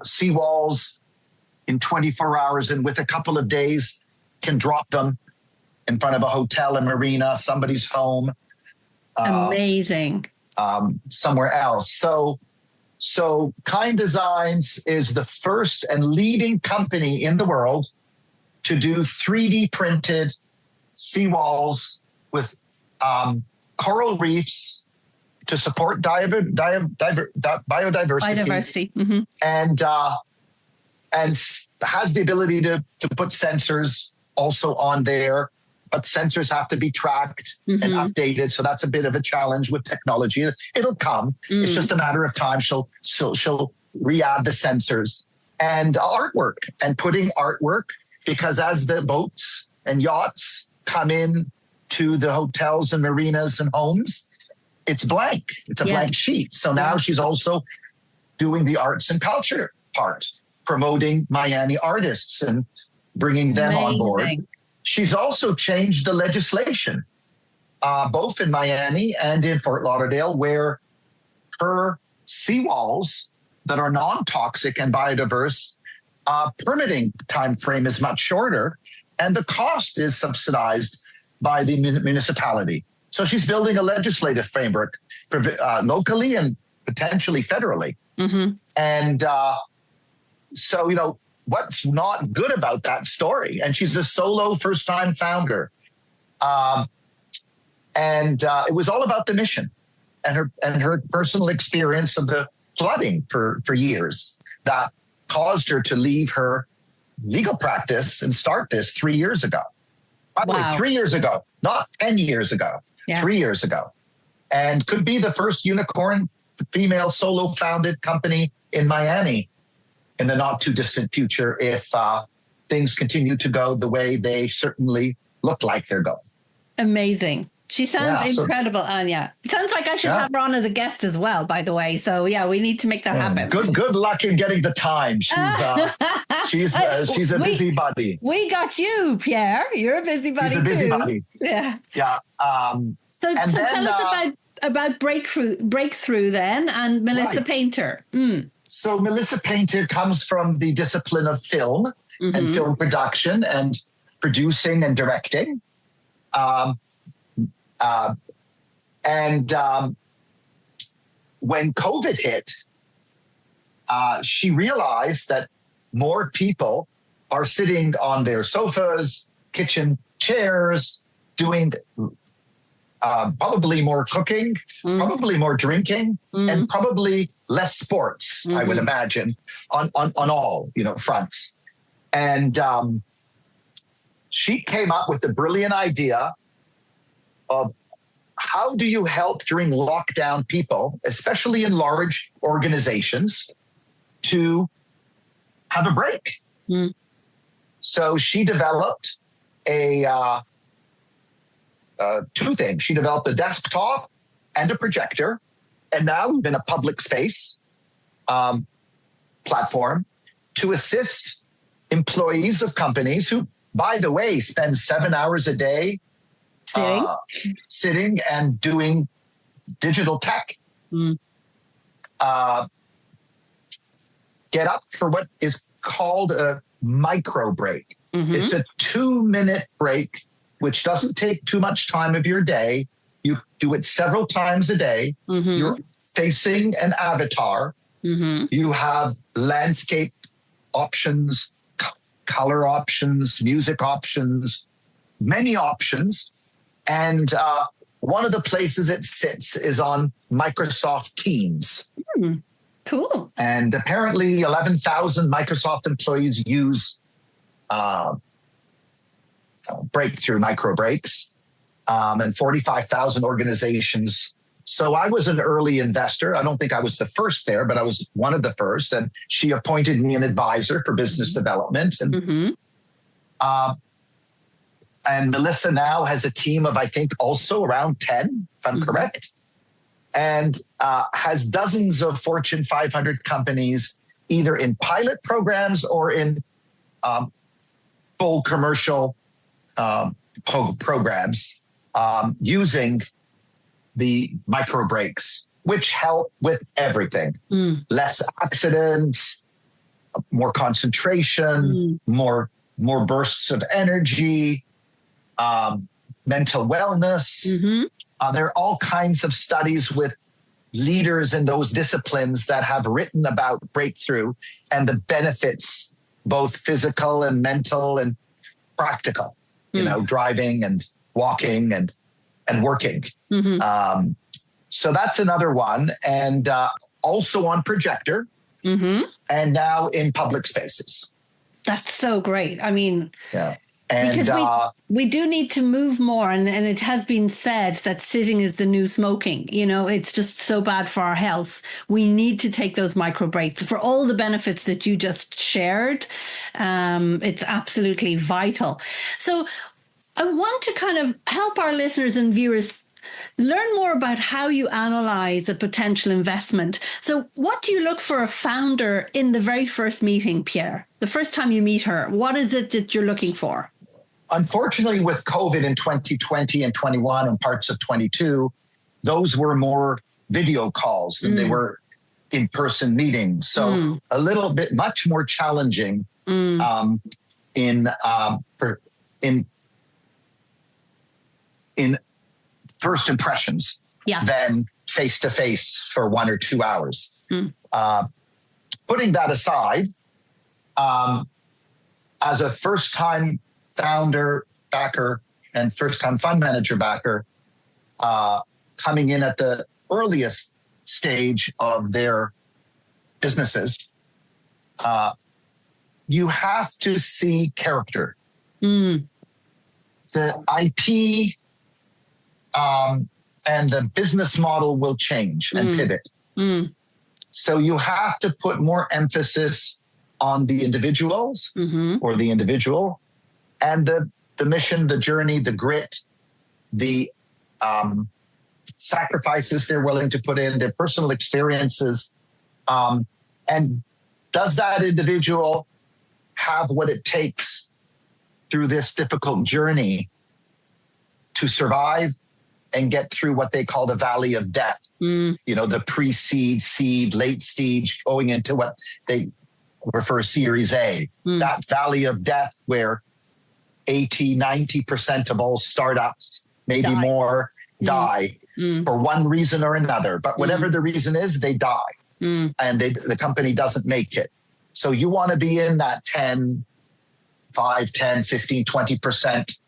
[SPEAKER 2] seawalls in 24 hours, and with a couple of days can drop them in front of a hotel, a marina, somebody's home.
[SPEAKER 1] Amazing.
[SPEAKER 2] Somewhere else. So Kind Designs is the first and leading company in the world to do 3D printed seawalls with coral reefs to support biodiversity.
[SPEAKER 1] Mm-hmm.
[SPEAKER 2] And has the ability to put sensors also on there, but sensors have to be tracked and updated. So that's a bit of a challenge with technology. It'll come. It's just a matter of time. She'll re-add the sensors and artwork, and putting artwork, because as the boats and yachts come in to the hotels and marinas and homes, it's blank. It's a blank sheet. So now she's also doing the arts and culture part, promoting Miami artists and bringing them on board. She's also changed the legislation, both in Miami and in Fort Lauderdale, where her seawalls that are non-toxic and biodiverse, permitting time frame is much shorter, and the cost is subsidized by the municipality. So she's building a legislative framework locally and potentially federally. And so, you know, what's not good about that story? And she's a solo first-time founder. It was all about the mission and her personal experience of the flooding for years that caused her to leave her legal practice and start this 3 years ago. By the way, 3 years ago, not 10 years ago, 3 years ago. And could be the first unicorn female solo founded company in Miami in the not too distant future if things continue to go the way they certainly look like they're going.
[SPEAKER 1] Amazing. She sounds incredible, Anya. It sounds like I should have her on as a guest as well, by the way. So yeah, we need to make that happen.
[SPEAKER 2] Good luck in getting the time. She's a busybody.
[SPEAKER 1] We got you, Pierre. You're a busybody too.
[SPEAKER 2] She's a busybody.
[SPEAKER 1] Yeah.
[SPEAKER 2] Yeah.
[SPEAKER 1] So tell us about Breakthrough then, and Melissa Painter.
[SPEAKER 2] So Melissa Painter comes from the discipline of film and film production and producing and directing. When COVID hit, she realized that more people are sitting on their sofas, kitchen chairs, doing probably more cooking, probably more drinking, and probably less sports, I would imagine, on all fronts. And she came up with the brilliant idea of how do you help during lockdown people, especially in large organizations, to have a break. So she developed two things. She developed a desktop and a projector, and now in a public space platform to assist employees of companies who, by the way, spend 7 hours a day sitting and doing digital tech. Get up for what is called a micro break. It's a 2-minute break, which doesn't take too much time of your day. You do it several times a day. You're facing an avatar. You have landscape options, color options, music options, many options. And one of the places it sits is on Microsoft Teams.
[SPEAKER 1] Cool.
[SPEAKER 2] And apparently 11,000 Microsoft employees use Breakthrough micro breaks, and 45,000 organizations. So I was an early investor. I don't think I was the first there, but I was one of the first. And she appointed me an advisor for business development. And Melissa now has a team of, I think, also around 10, if I'm correct, and has dozens of Fortune 500 companies either in pilot programs or in full commercial programs using the micro breaks, which help with everything. Less accidents, more concentration, more bursts of energy, mental wellness. There are all kinds of studies with leaders in those disciplines that have written about breakthrough and the benefits, both physical and mental and practical, driving and walking and working. So that's another one. And also on projector and now in public spaces. That's
[SPEAKER 1] so great. I mean,
[SPEAKER 2] yeah. And,
[SPEAKER 1] because we do need to move more. And it has been said that sitting is the new smoking. It's just so bad for our health. We need to take those micro breaks for all the benefits that you just shared. It's absolutely vital. So I want to kind of help our listeners and viewers learn more about how you analyze a potential investment. So what do you look for a founder in the very first meeting, Pierre? The first time you meet her, what is it that you're looking for?
[SPEAKER 2] Unfortunately, with COVID in 2020 and 21 and parts of 22, those were more video calls than they were in-person meetings. So a little bit much more challenging in first impressions than face-to-face for 1 or 2 hours. Putting that aside, as a first-time founder, backer, and first-time fund manager backer, coming in at the earliest stage of their businesses, you have to see character. The IP and the business model will change and pivot. So you have to put more emphasis on the individuals or the individual and the mission, the journey, the grit, the sacrifices they're willing to put in, their personal experiences. And does that individual have what it takes through this difficult journey to survive and get through what they call the valley of death? The pre-seed, seed, late stage, going into what they refer Series A. That valley of death where 80, 90% of all startups, maybe more, die for one reason or another. But whatever the reason is, they die. And the company doesn't make it. So you want to be in that 5, 10, 15, 20%,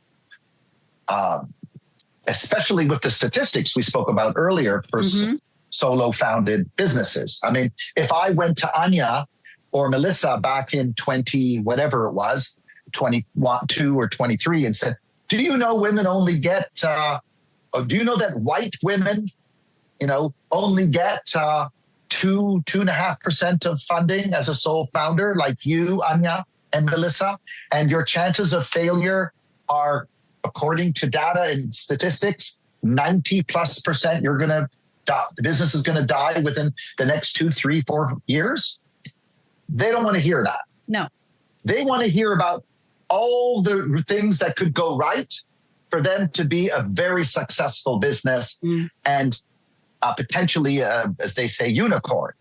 [SPEAKER 2] especially with the statistics we spoke about earlier for solo founded businesses. I mean, if I went to Anya or Melissa back in 20, whatever it was, 22 or 23 and said, do you know women only get, do you know that white women, only get 2.5% of funding as a sole founder, like you, Anya and Melissa, and your chances of failure are, according to data and statistics, 90+%, you're going to die. The business is going to die within the next 2, 3, 4 years. They don't want to hear that.
[SPEAKER 1] No.
[SPEAKER 2] They want to hear about all the things that could go right for them to be a very successful business and potentially, as they say, unicorn.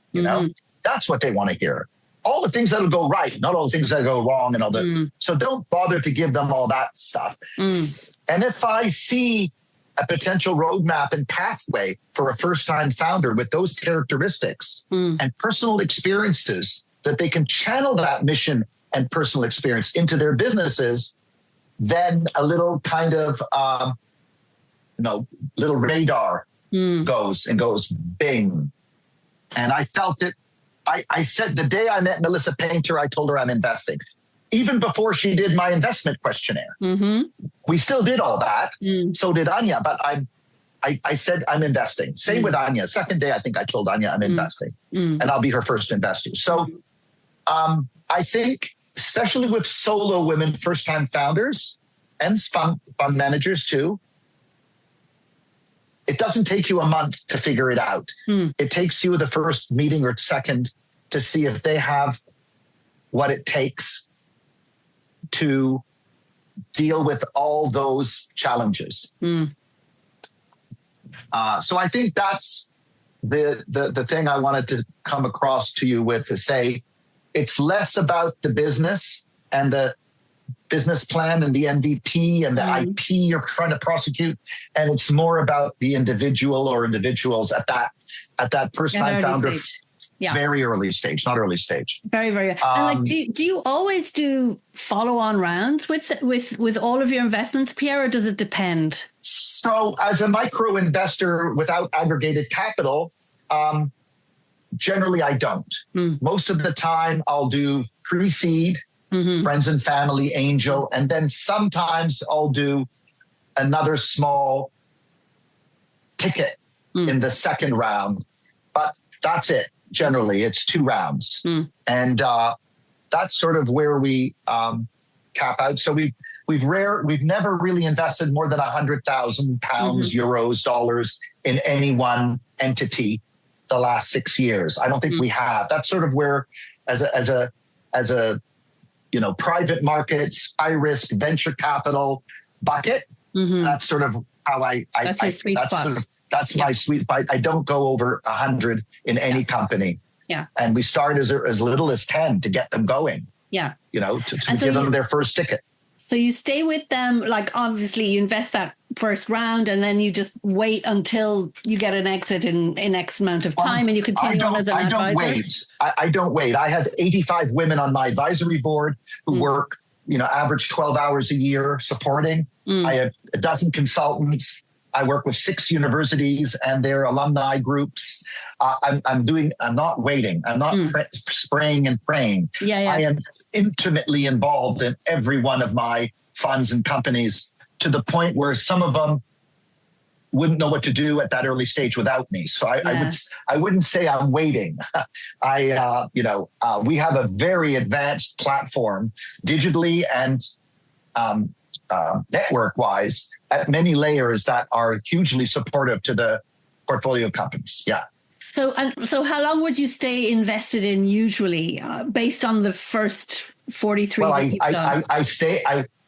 [SPEAKER 2] That's what they want to hear. All the things that'll go right, not all the things that go wrong, and all the. So don't bother to give them all that stuff. And if I see a potential roadmap and pathway for a first-time founder with those characteristics and personal experiences that they can channel that mission and personal experience into their businesses, then a little kind of, little radar goes bing. And I felt it. I said the day I met Melissa Painter, I told her I'm investing. Even before she did my investment questionnaire. We still did all that. So did Anya, but I said I'm investing. Same with Anya. Second day, I think I told Anya I'm investing. And I'll be her first investor. So I think, especially with solo women, first-time founders and fund managers too, it doesn't take you a month to figure it out. It takes you the first meeting or second to see if they have what it takes to deal with all those challenges. So I think that's the thing I wanted to come across to you with, to say it's less about the business and the business plan and the MVP and the IP you're trying to prosecute, and it's more about the individual or individuals at that first time founder. Very early stage, not early stage.
[SPEAKER 1] Very, very. And like, do you always do follow-on rounds with all of your investments, Pierre, or does it depend?
[SPEAKER 2] So as a micro investor without aggregated capital, generally I don't. Most of the time I'll do pre-seed, friends and family, angel, and then sometimes I'll do another small ticket in the second round. But that's it. Generally, it's 2 rounds. And that's sort of where we cap out. So we've never really invested more than 100,000 pounds, euros, dollars in any one entity the last 6 years. I don't think we have. That's sort of where, as a private markets, high risk venture capital bucket. That's sort of how
[SPEAKER 1] that's your sweet spot.
[SPEAKER 2] That's my sweet spot. I don't go over 100 in any company.
[SPEAKER 1] Yeah.
[SPEAKER 2] And we start as little as 10 to get them going.
[SPEAKER 1] Yeah.
[SPEAKER 2] To give them their first ticket.
[SPEAKER 1] So you stay with them, like obviously you invest that first round and then you just wait until you get an exit in X amount of time and you continue on as an advisor?
[SPEAKER 2] I don't wait. I have 85 women on my advisory board who work, average 12 hours a year supporting. I have a dozen consultants. I work with 6 universities and their alumni groups. I'm not waiting. I'm not spraying and praying. I am intimately involved in every one of my funds and companies, to the point where some of them wouldn't know what to do at that early stage without me. So I wouldn't say I'm waiting. We have a very advanced platform digitally and network-wise at many layers that are hugely supportive to the portfolio companies. Yeah.
[SPEAKER 1] So how long would you stay invested in usually, based on the first 43?
[SPEAKER 2] Well,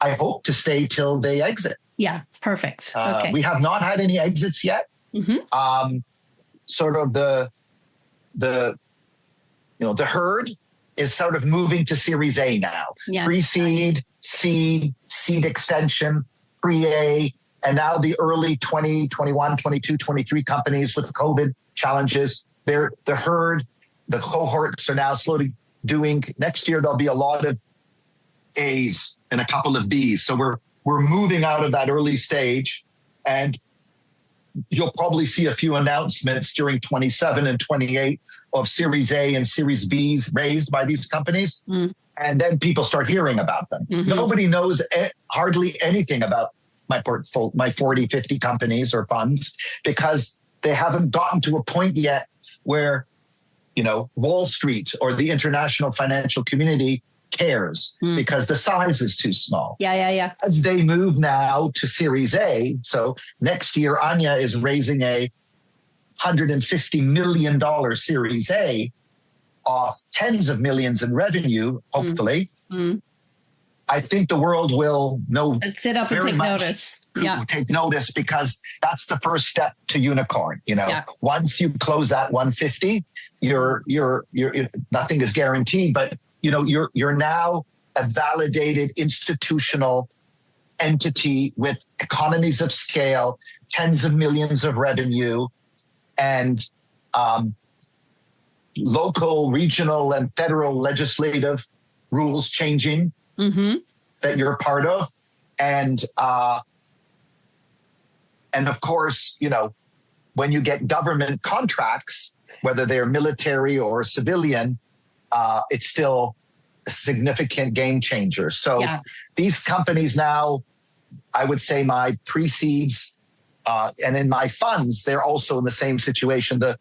[SPEAKER 2] I hope to stay till they exit.
[SPEAKER 1] Yeah, perfect. Okay.
[SPEAKER 2] We have not had any exits yet. Sort of the herd is sort of moving to Series A now. Yeah. Pre-seed, seed extension, pre-A, and now the early 20, 21, 22, 23 companies with the COVID challenges. The herd, the cohorts are now slowly doing. Next year, there'll be a lot of A's and a couple of B's. So we're moving out of that early stage, and you'll probably see a few announcements during 27 and 28 of Series A and Series B's raised by these companies. And then people start hearing about them. Nobody knows hardly anything about my portfolio, my 40, 50 companies or funds, because they haven't gotten to a point yet where, Wall Street or the international financial community cares, because the size is too small.
[SPEAKER 1] Yeah.
[SPEAKER 2] As they move now to Series A, so next year, Anya is raising a $150 million Series A off tens of millions in revenue, hopefully. I think the world will know.
[SPEAKER 1] Sit up and take notice. Yeah.
[SPEAKER 2] Take notice, because that's the first step to unicorn. Once you close that 150, you're nothing is guaranteed, but you're now a validated institutional entity with economies of scale, tens of millions of revenue, and local, regional, and federal legislative rules changing that you're a part of. And of course, when you get government contracts, whether they're military or civilian, it's still a significant game changer. So these companies now, I would say my pre-seeds and in my funds, they're also in the same situation. The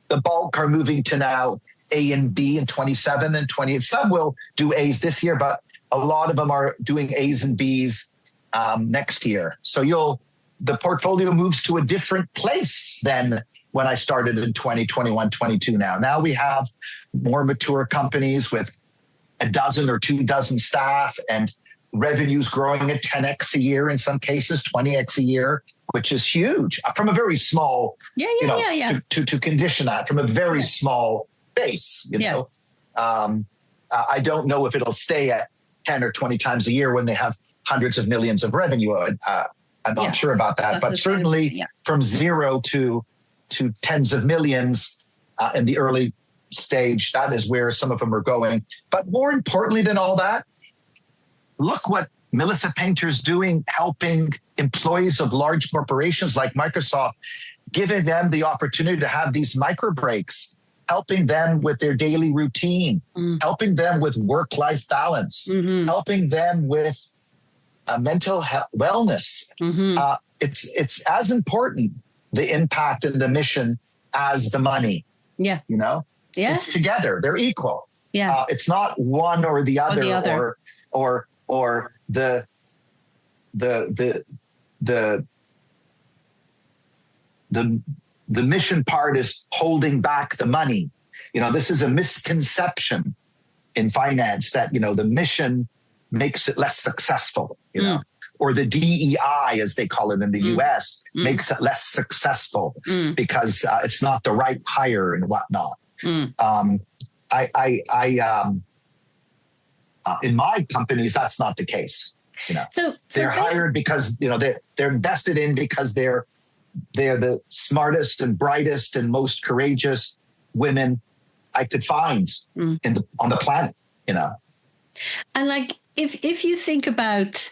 [SPEAKER 2] bulk are moving to now A and B in 27 and 28. Some will do A's this year, but a lot of them are doing A's and B's next year. So the portfolio moves to a different place than when I started in 2021, 22 now. Now we have more mature companies with a dozen or 2 dozen staff and revenues growing at 10x a year, in some cases 20x a year, which is huge from a very small, to condition that from a very small base, you know. I don't know if it'll stay at 10 or 20 times a year when they have hundreds of millions of revenue. I'm not sure about that, but certainly from zero to tens of millions in the early stage, that is where some of them are going. But more importantly than all that, look what Melissa Painter's doing, helping employees of large corporations like Microsoft, giving them the opportunity to have these micro breaks, helping them with their daily routine, helping them with work-life balance, helping them with mental health, wellness. It's as important, the impact and the mission, as the money. Yeah. You know? Yeah. It's together. They're equal. Yeah. It's not one or the other, or the mission part is holding back the money. You know, this is a misconception in finance that, you know, the mission makes it less successful, you know, or the DEI, as they call it in the US, makes it less successful because it's not the right hire and whatnot. In my companies, that's not the case. You know, so they're hired because, you know, they're invested in because they're the smartest and brightest and most courageous women I could find on the planet, you know.
[SPEAKER 1] And like, if you think about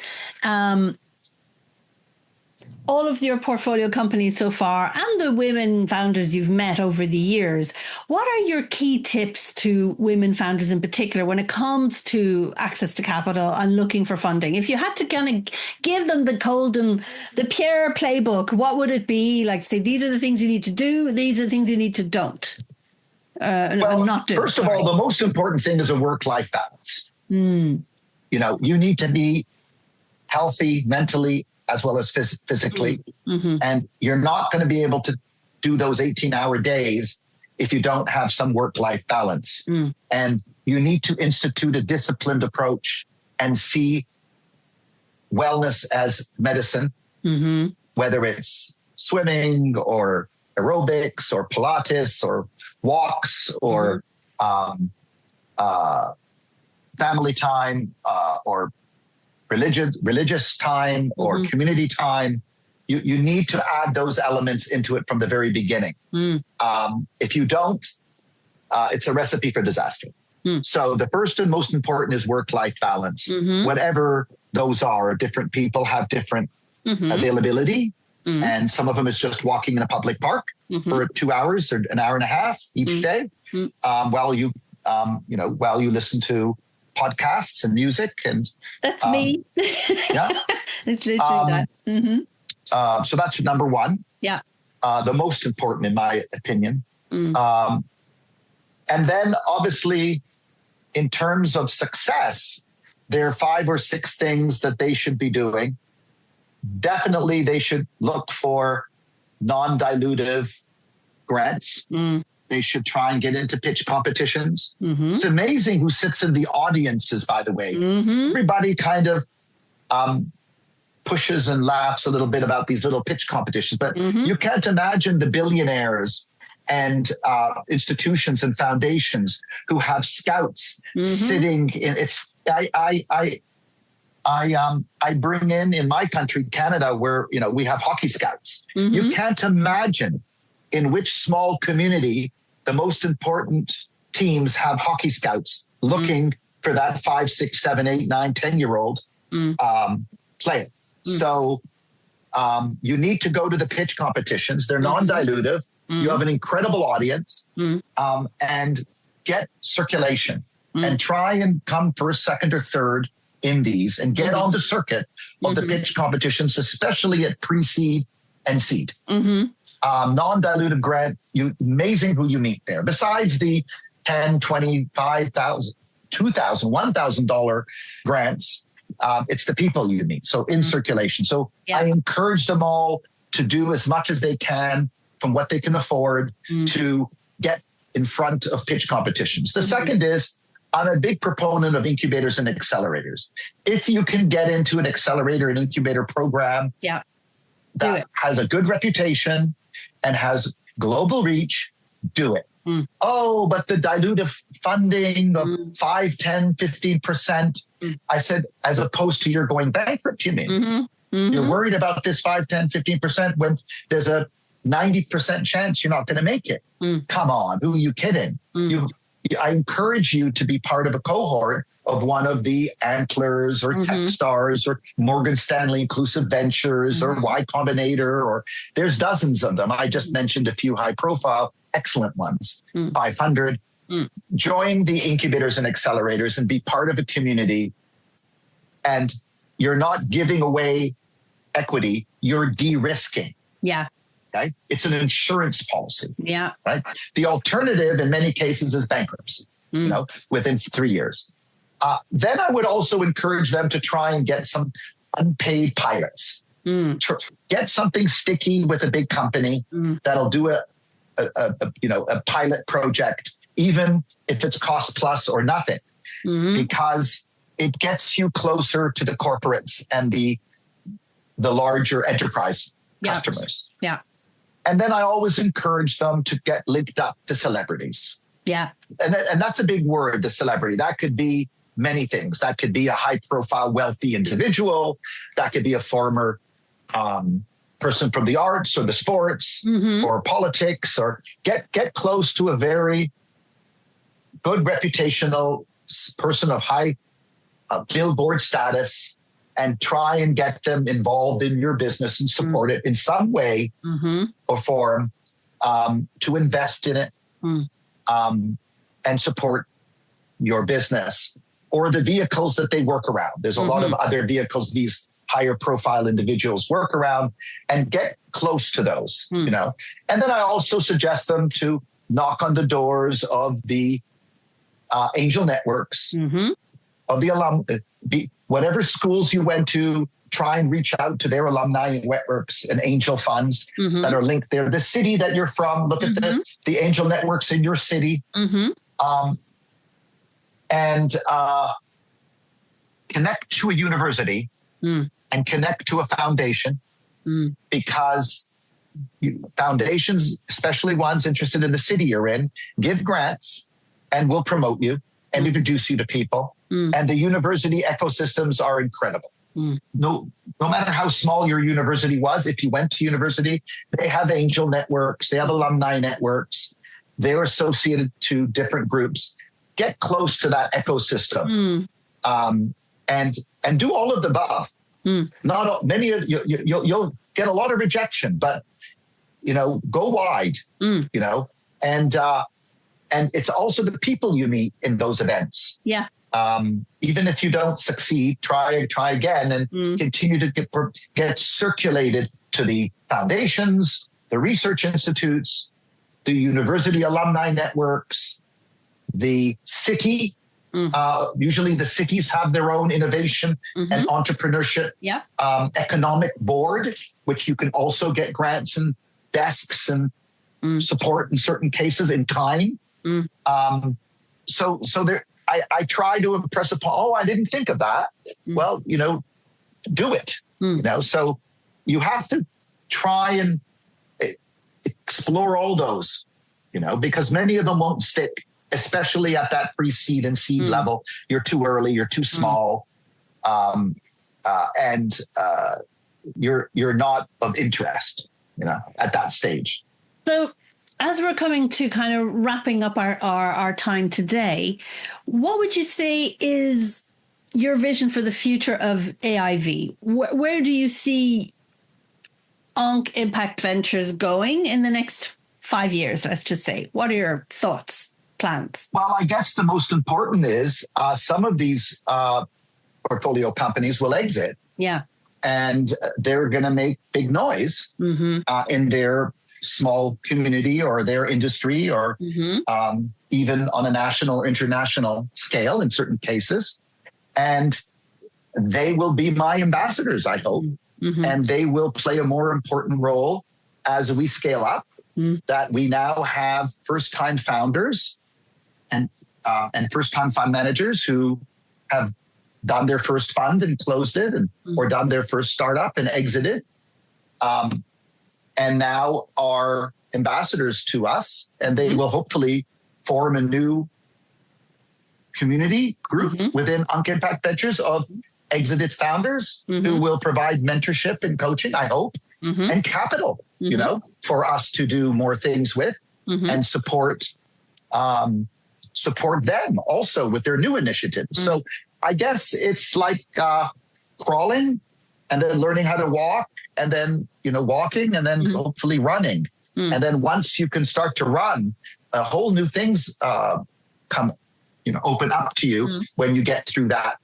[SPEAKER 1] all of your portfolio companies so far and the women founders you've met over the years, what are your key tips to women founders in particular when it comes to access to capital and looking for funding? If you had to kind of give them the Pierre playbook, what would it be? Like, say, these are the things you need to do, these are the things you need to don't. Not do.
[SPEAKER 2] First of all, the most important thing is a work-life balance. You know, you need to be healthy mentally as well as physically. And you're not going to be able to do those 18-hour days if you don't have some work-life balance. And you need to institute a disciplined approach and see wellness as medicine, whether it's swimming or aerobics or Pilates or walks or family time or religious time or community time. You need to add those elements into it from the very beginning. If you don't, it's a recipe for disaster. So the first and most important is work-life balance. Whatever those are, different people have different availability. And some of them is just walking in a public park for 2 hours or an hour and a half each day while you listen to podcasts and music. And
[SPEAKER 1] that's me.
[SPEAKER 2] Yeah.
[SPEAKER 1] It's literally that.
[SPEAKER 2] So that's number one.
[SPEAKER 1] Yeah.
[SPEAKER 2] The most important, in my opinion. And then obviously, in terms of success, there are 5 or 6 things that they should be doing. Definitely, they should look for non-dilutive grants. They should try and get into pitch competitions. It's amazing who sits in the audiences, by the way. Everybody kind of pushes and laughs a little bit about these little pitch competitions, but you can't imagine the billionaires and institutions and foundations who have scouts sitting in it's. I bring in my country, Canada, where, you know, we have hockey scouts. You can't imagine in which small community the most important teams have hockey scouts looking for that 5, 6, 7, 8, 9, 10-year-old player. So you need to go to the pitch competitions. They're non-dilutive. You have an incredible audience and get circulation and try and come first, second, or third in these and get on the circuit of the pitch competitions, especially at pre-seed and seed. Non-dilutive grant, amazing who you meet there. Besides the $10,000, $25,000, $2,000, $1,000 grants, it's the people you meet. So in circulation. So I encourage them all to do as much as they can from what they can afford to get in front of pitch competitions. The second is I'm a big proponent of incubators and accelerators. If you can get into an accelerator and incubator program that has a good reputation and has global reach, do it. Oh, but the dilutive funding of 5, 10, 15%. I said, as opposed to you're going bankrupt, you mean? You're worried about this 5, 10, 15% when there's a 90% chance you're not going to make it. Come on, who are you kidding? I encourage you to be part of a cohort of one of the Antlers or Techstars or Morgan Stanley Inclusive Ventures or Y Combinator, or there's dozens of them. I just mentioned a few high profile, excellent ones, 500. Join the incubators and accelerators and be part of a community. And you're not giving away equity, you're de-risking.
[SPEAKER 1] Yeah.
[SPEAKER 2] Okay? It's an insurance policy.
[SPEAKER 1] Yeah.
[SPEAKER 2] Right. The alternative in many cases is bankruptcy, within 3 years. Then I would also encourage them to try and get some unpaid pilots. Get something sticky with a big company that'll do a pilot project, even if it's cost plus or nothing, because it gets you closer to the corporates and the larger enterprise customers.
[SPEAKER 1] Yeah.
[SPEAKER 2] And then I always encourage them to get linked up to celebrities.
[SPEAKER 1] Yeah.
[SPEAKER 2] And that's a big word, the celebrity. That could be many things. That could be a high profile, wealthy individual. That could be a former person from the arts or the sports or politics, or get close to a very good reputational person of high billboard status and try and get them involved in your business and support it in some way or form, to invest in it and support your business or the vehicles that they work around. There's a lot of other vehicles these higher profile individuals work around, and get close to those, And then I also suggest them to knock on the doors of the angel networks, of the whatever schools you went to, try and reach out to their alumni networks and angel funds that are linked there. The city that you're from, look at the angel networks in your city, and connect to a university and connect to a foundation, because foundations, especially ones interested in the city you're in, give grants and will promote you and introduce you to people. And the university ecosystems are incredible. No matter how small your university was, if you went to university, they have angel networks, they have alumni networks, they're associated to different groups. Get close to that ecosystem, and do all of the above. Not many of you'll get a lot of rejection, but go wide. And it's also the people you meet in those events.
[SPEAKER 1] Yeah.
[SPEAKER 2] Even if you don't succeed, try again and continue to get circulated to the foundations, the research institutes, the university alumni networks, the city. Usually the cities have their own innovation and entrepreneurship economic board, which you can also get grants and desks and support in certain cases in kind. So there, I try to impress upon, I didn't think of that. Well, do it. So you have to try and explore all those, because many of them won't stick, especially at that pre-seed and seed level. You're too early, you're too small, and you're not of interest, at that stage.
[SPEAKER 1] So as we're coming to kind of wrapping up our time today, what would you say is your vision for the future of AIV? Where do you see Ankh Impact Ventures going in the next 5 years, let's just say? What are your thoughts, plans?
[SPEAKER 2] Well, I guess the most important is some of these portfolio companies will exit.
[SPEAKER 1] Yeah.
[SPEAKER 2] And they're going to make big noise in their small community or their industry, or even on a national or international scale in certain cases. And they will be my ambassadors, I hope. And they will play a more important role as we scale up, that we now have first-time founders and and first-time fund managers who have done their first fund and closed it, or done their first startup and exited, and now are ambassadors to us, and they will hopefully form a new community group within Ankh Impact Ventures of exited founders who will provide mentorship and coaching, I hope, and capital, for us to do more things with and support them also with their new initiatives. So I guess it's like crawling and then learning how to walk, and then, walking, and then hopefully running. And then once you can start to run, a whole new things come, open up to you when you get through that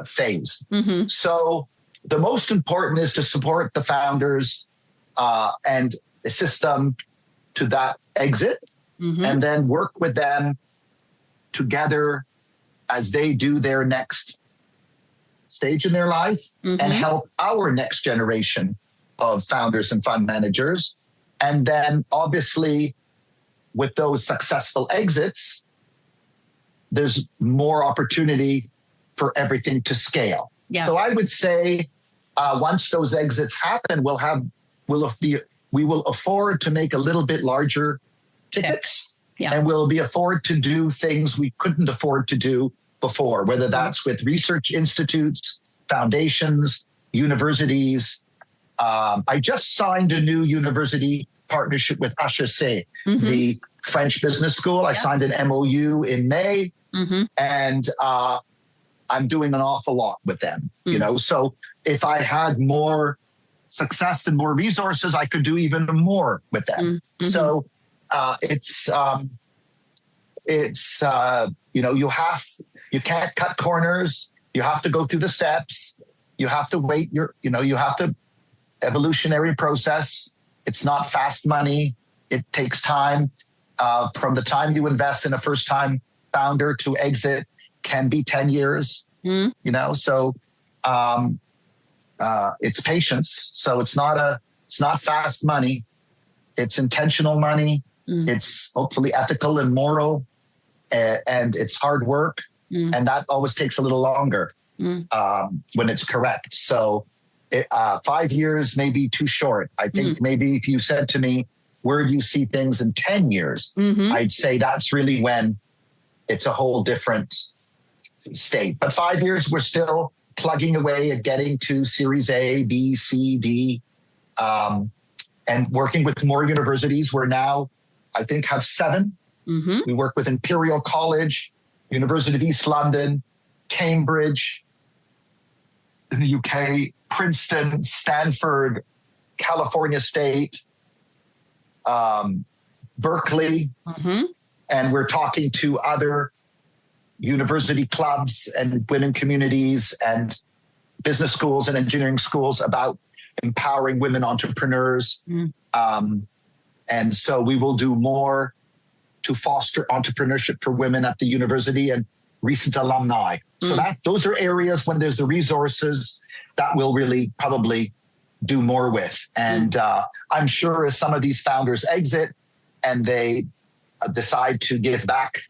[SPEAKER 2] phase. So the most important is to support the founders and assist them to that exit, and then work with them together as they do their next stage in their life, and help our next generation of founders and fund managers. And then obviously with those successful exits, there's more opportunity for everything to scale. Yeah. So I would say once those exits happen, we will afford to make a little bit larger tickets, and we'll be afford to do things we couldn't afford to do before, whether that's with research institutes, foundations, universities. I just signed a new university partnership with HEC, the French Business School. I signed an MOU in May, and I'm doing an awful lot with them. So if I had more success and more resources, I could do even more with them. So you can't cut corners. You have to go through the steps. You have to wait. You have to evolutionary process. It's not fast money. It takes time. From the time you invest in a first-time founder to exit can be 10 years. So it's patience. So it's not fast money. It's intentional money. It's hopefully ethical and moral, and it's hard work. And that always takes a little longer when it's correct. So 5 years may be too short. I think maybe if you said to me, where do you see things in 10 years? I'd say that's really when it's a whole different state. But 5 years, we're still plugging away at getting to Series A, B, C, D, and working with more universities. We're now, I think, have 7. We work with Imperial College, University of East London, Cambridge in the UK, Princeton, Stanford, California State, Berkeley, and we're talking to other university clubs and women communities and business schools and engineering schools about empowering women entrepreneurs. And so we will do more to foster entrepreneurship for women at the university and recent alumni. So those are areas when there's the resources that we'll really probably do more with. And I'm sure as some of these founders exit and they decide to give back,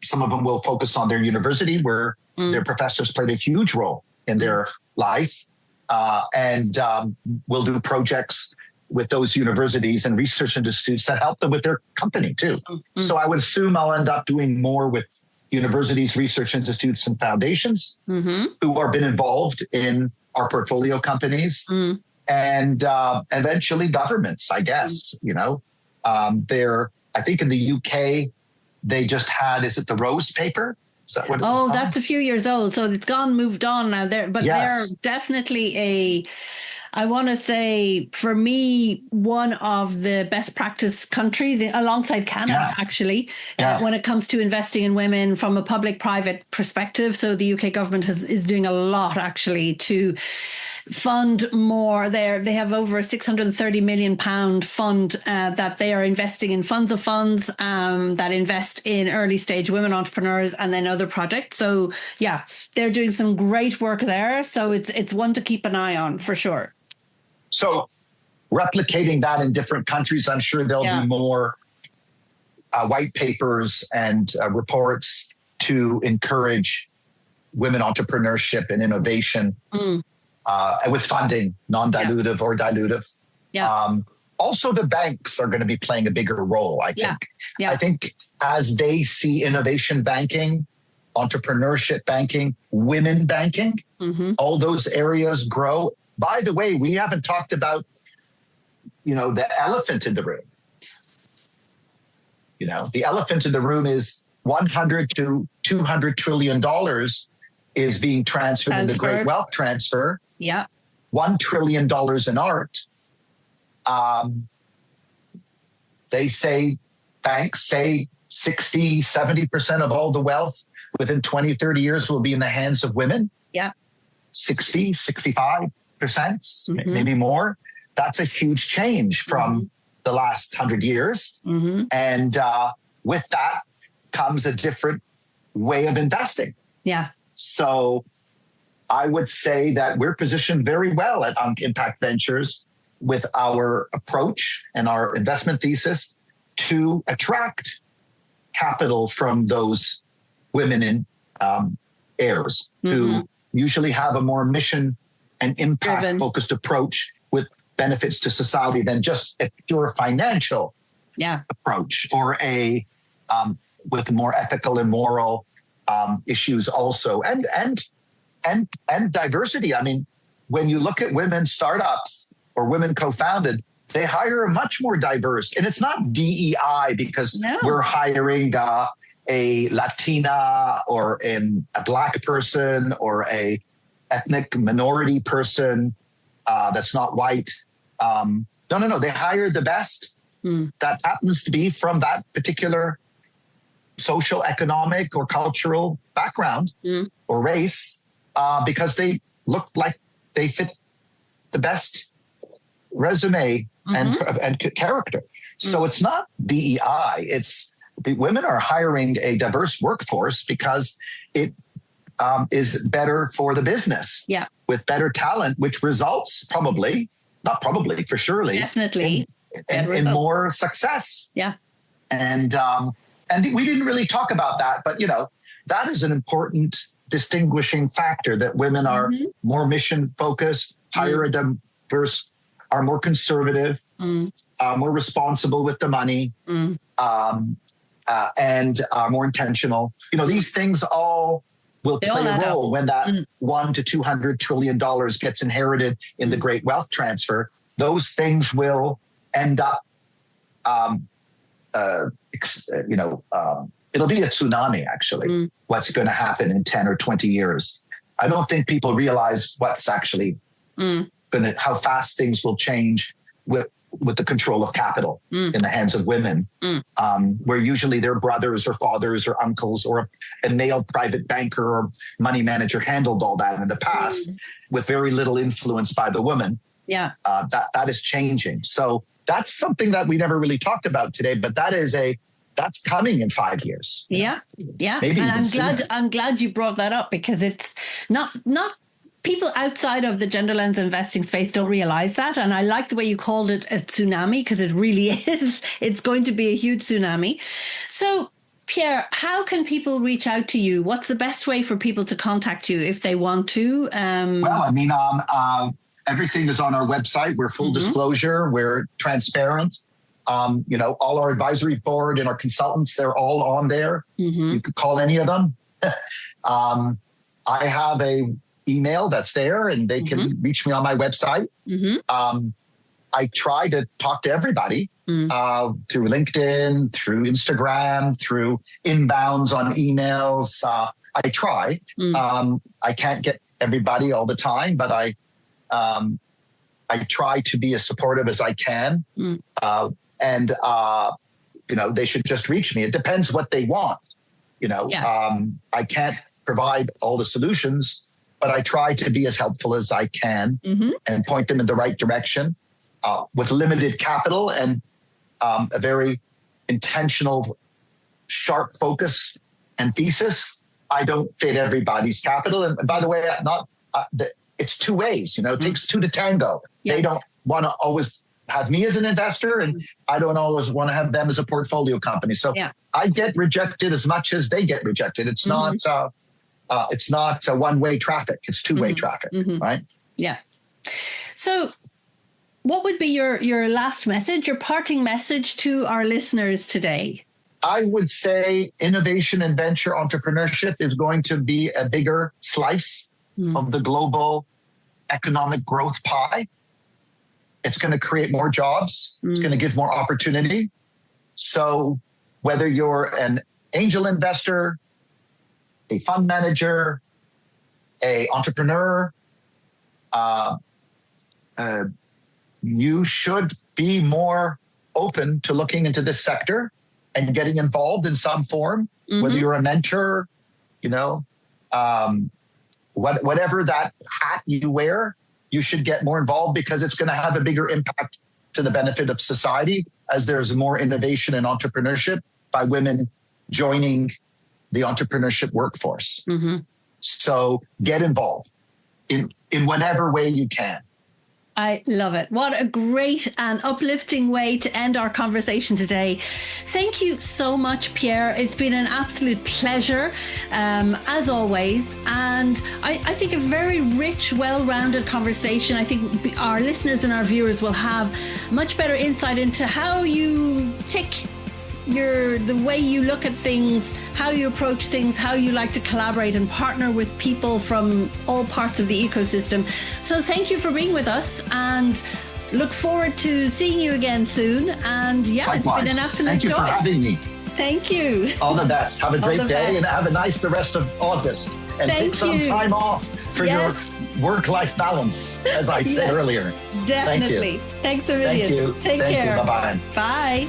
[SPEAKER 2] some of them will focus on their university where their professors played a huge role in their life. And we'll do projects with those universities and research institutes that help them with their company too. So I would assume I'll end up doing more with universities, research institutes, and foundations who have been involved in our portfolio companies, and eventually governments, I guess. I think in the UK, they just had, is it the Rose paper? Is that what it was
[SPEAKER 1] that's a few years old. So it's moved on now. They're definitely I want to say, for me, one of the best practice countries alongside Canada, actually, when it comes to investing in women from a public-private perspective. So the UK government is doing a lot, actually, to fund more. They have over a £630 million fund that they are investing in funds of funds that invest in early stage women entrepreneurs and then other projects. So they're doing some great work there. So it's one to keep an eye on for sure.
[SPEAKER 2] So replicating that in different countries, I'm sure there'll be more white papers and reports to encourage women entrepreneurship and innovation with funding, non-dilutive or dilutive.
[SPEAKER 1] Yeah.
[SPEAKER 2] Also, the banks are going to be playing a bigger role, I think.
[SPEAKER 1] Yeah.
[SPEAKER 2] I think as they see innovation banking, entrepreneurship banking, women banking, all those areas grow. By the way, we haven't talked about, the elephant in the room. The elephant in the room is $100 to $200 trillion is being transferred in the great wealth transfer.
[SPEAKER 1] Yeah.
[SPEAKER 2] $1 trillion in art. They say, banks say 60, 70% of all the wealth within 20, 30 years will be in the hands of women.
[SPEAKER 1] Yeah.
[SPEAKER 2] 60, 65%, maybe more. That's a huge change from the last 100 years. And with that comes a different way of investing.
[SPEAKER 1] Yeah.
[SPEAKER 2] So I would say that we're positioned very well at Ankh Impact Ventures with our approach and our investment thesis to attract capital from those women in heirs who usually have a more mission and impact focused approach with benefits to society than just a pure financial approach or a with more ethical and moral issues also and diversity. I mean, when you look at women startups or women co-founded, they hire a much more diverse, and it's not DEI because we're hiring a Latina or a Black person or a ethnic minority person that's not white. No. They hire the best that happens to be from that particular social, economic, or cultural background or race because they look like they fit the best resume and character. So it's not DEI. It's the women are hiring a diverse workforce because it is better for the business. Yeah, with better talent, which results for surely,
[SPEAKER 1] definitely
[SPEAKER 2] in more success.
[SPEAKER 1] Yeah,
[SPEAKER 2] and we didn't really talk about that, but that is an important distinguishing factor that women are more mission focused, hire a diverse, are more conservative, more responsible with the money, and are more intentional. These things all will play a role when that $1 to $200 trillion gets inherited in the great wealth transfer. Those things will end up, it'll be a tsunami, actually, what's going to happen in 10 or 20 years. I don't think people realize what's actually how fast things will change with the control of capital in the hands of women, where usually their brothers or fathers or uncles or a male private banker or money manager handled all that in the past with very little influence by the woman.
[SPEAKER 1] Yeah,
[SPEAKER 2] that is changing. So that's something that we never really talked about today, but that's coming in 5 years.
[SPEAKER 1] Yeah.
[SPEAKER 2] Maybe
[SPEAKER 1] and I'm glad you brought that up because it's not people outside of the gender lens investing space don't realize that. And I like the way you called it a tsunami because it really is. It's going to be a huge tsunami. So Pierre, how can people reach out to you? What's the best way for people to contact you if they want to?
[SPEAKER 2] Everything is on our website. We're full disclosure. We're transparent. All our advisory board and our consultants, they're all on there. You could call any of them. I have a email that's there and they can reach me on my website. I try to talk to everybody through LinkedIn, through Instagram, through inbounds on emails. I try. I can't get everybody all the time, but I try to be as supportive as I can. They should just reach me. It depends what they want. I can't provide all the solutions, but I try to be as helpful as I can and point them in the right direction with limited capital and a very intentional, sharp focus and thesis. I don't fit everybody's capital. And by the way, it's two ways. It takes two to tango. Yeah. They don't want to always have me as an investor, and I don't always want to have them as a portfolio company. So I get rejected as much as they get rejected. It's not a one-way traffic. It's two-way traffic, right?
[SPEAKER 1] Yeah. So what would be your last message, your parting message to our listeners today?
[SPEAKER 2] I would say innovation and venture entrepreneurship is going to be a bigger slice of the global economic growth pie. It's going to create more jobs. It's going to give more opportunity. So whether you're an angel investor, a fund manager, a entrepreneur, you should be more open to looking into this sector and getting involved in some form, whether you're a mentor, whatever that hat you wear, you should get more involved because it's going to have a bigger impact to the benefit of society as there's more innovation and entrepreneurship by women joining the entrepreneurship workforce. So get involved in whatever way you can.
[SPEAKER 1] I love it. What a great and uplifting way to end our conversation today. Thank you so much, Pierre. It's been an absolute pleasure, as always. And I think a very rich, well-rounded conversation. I think our listeners and our viewers will have much better insight into how you tick the way you look at things, how you approach things, how you like to collaborate and partner with people from all parts of the ecosystem. So thank you for being with us, and look forward to seeing you again soon. And
[SPEAKER 2] Likewise.
[SPEAKER 1] It's been an absolute
[SPEAKER 2] Thank you
[SPEAKER 1] joy.
[SPEAKER 2] for having me.
[SPEAKER 1] Thank you.
[SPEAKER 2] All the best. Have a great day and have a nice the rest of August. And take some time off for your work-life balance, as I said earlier.
[SPEAKER 1] Definitely.
[SPEAKER 2] Thank you.
[SPEAKER 1] Thanks a million.
[SPEAKER 2] Thank you.
[SPEAKER 1] Take care.
[SPEAKER 2] Bye-bye.
[SPEAKER 1] Bye.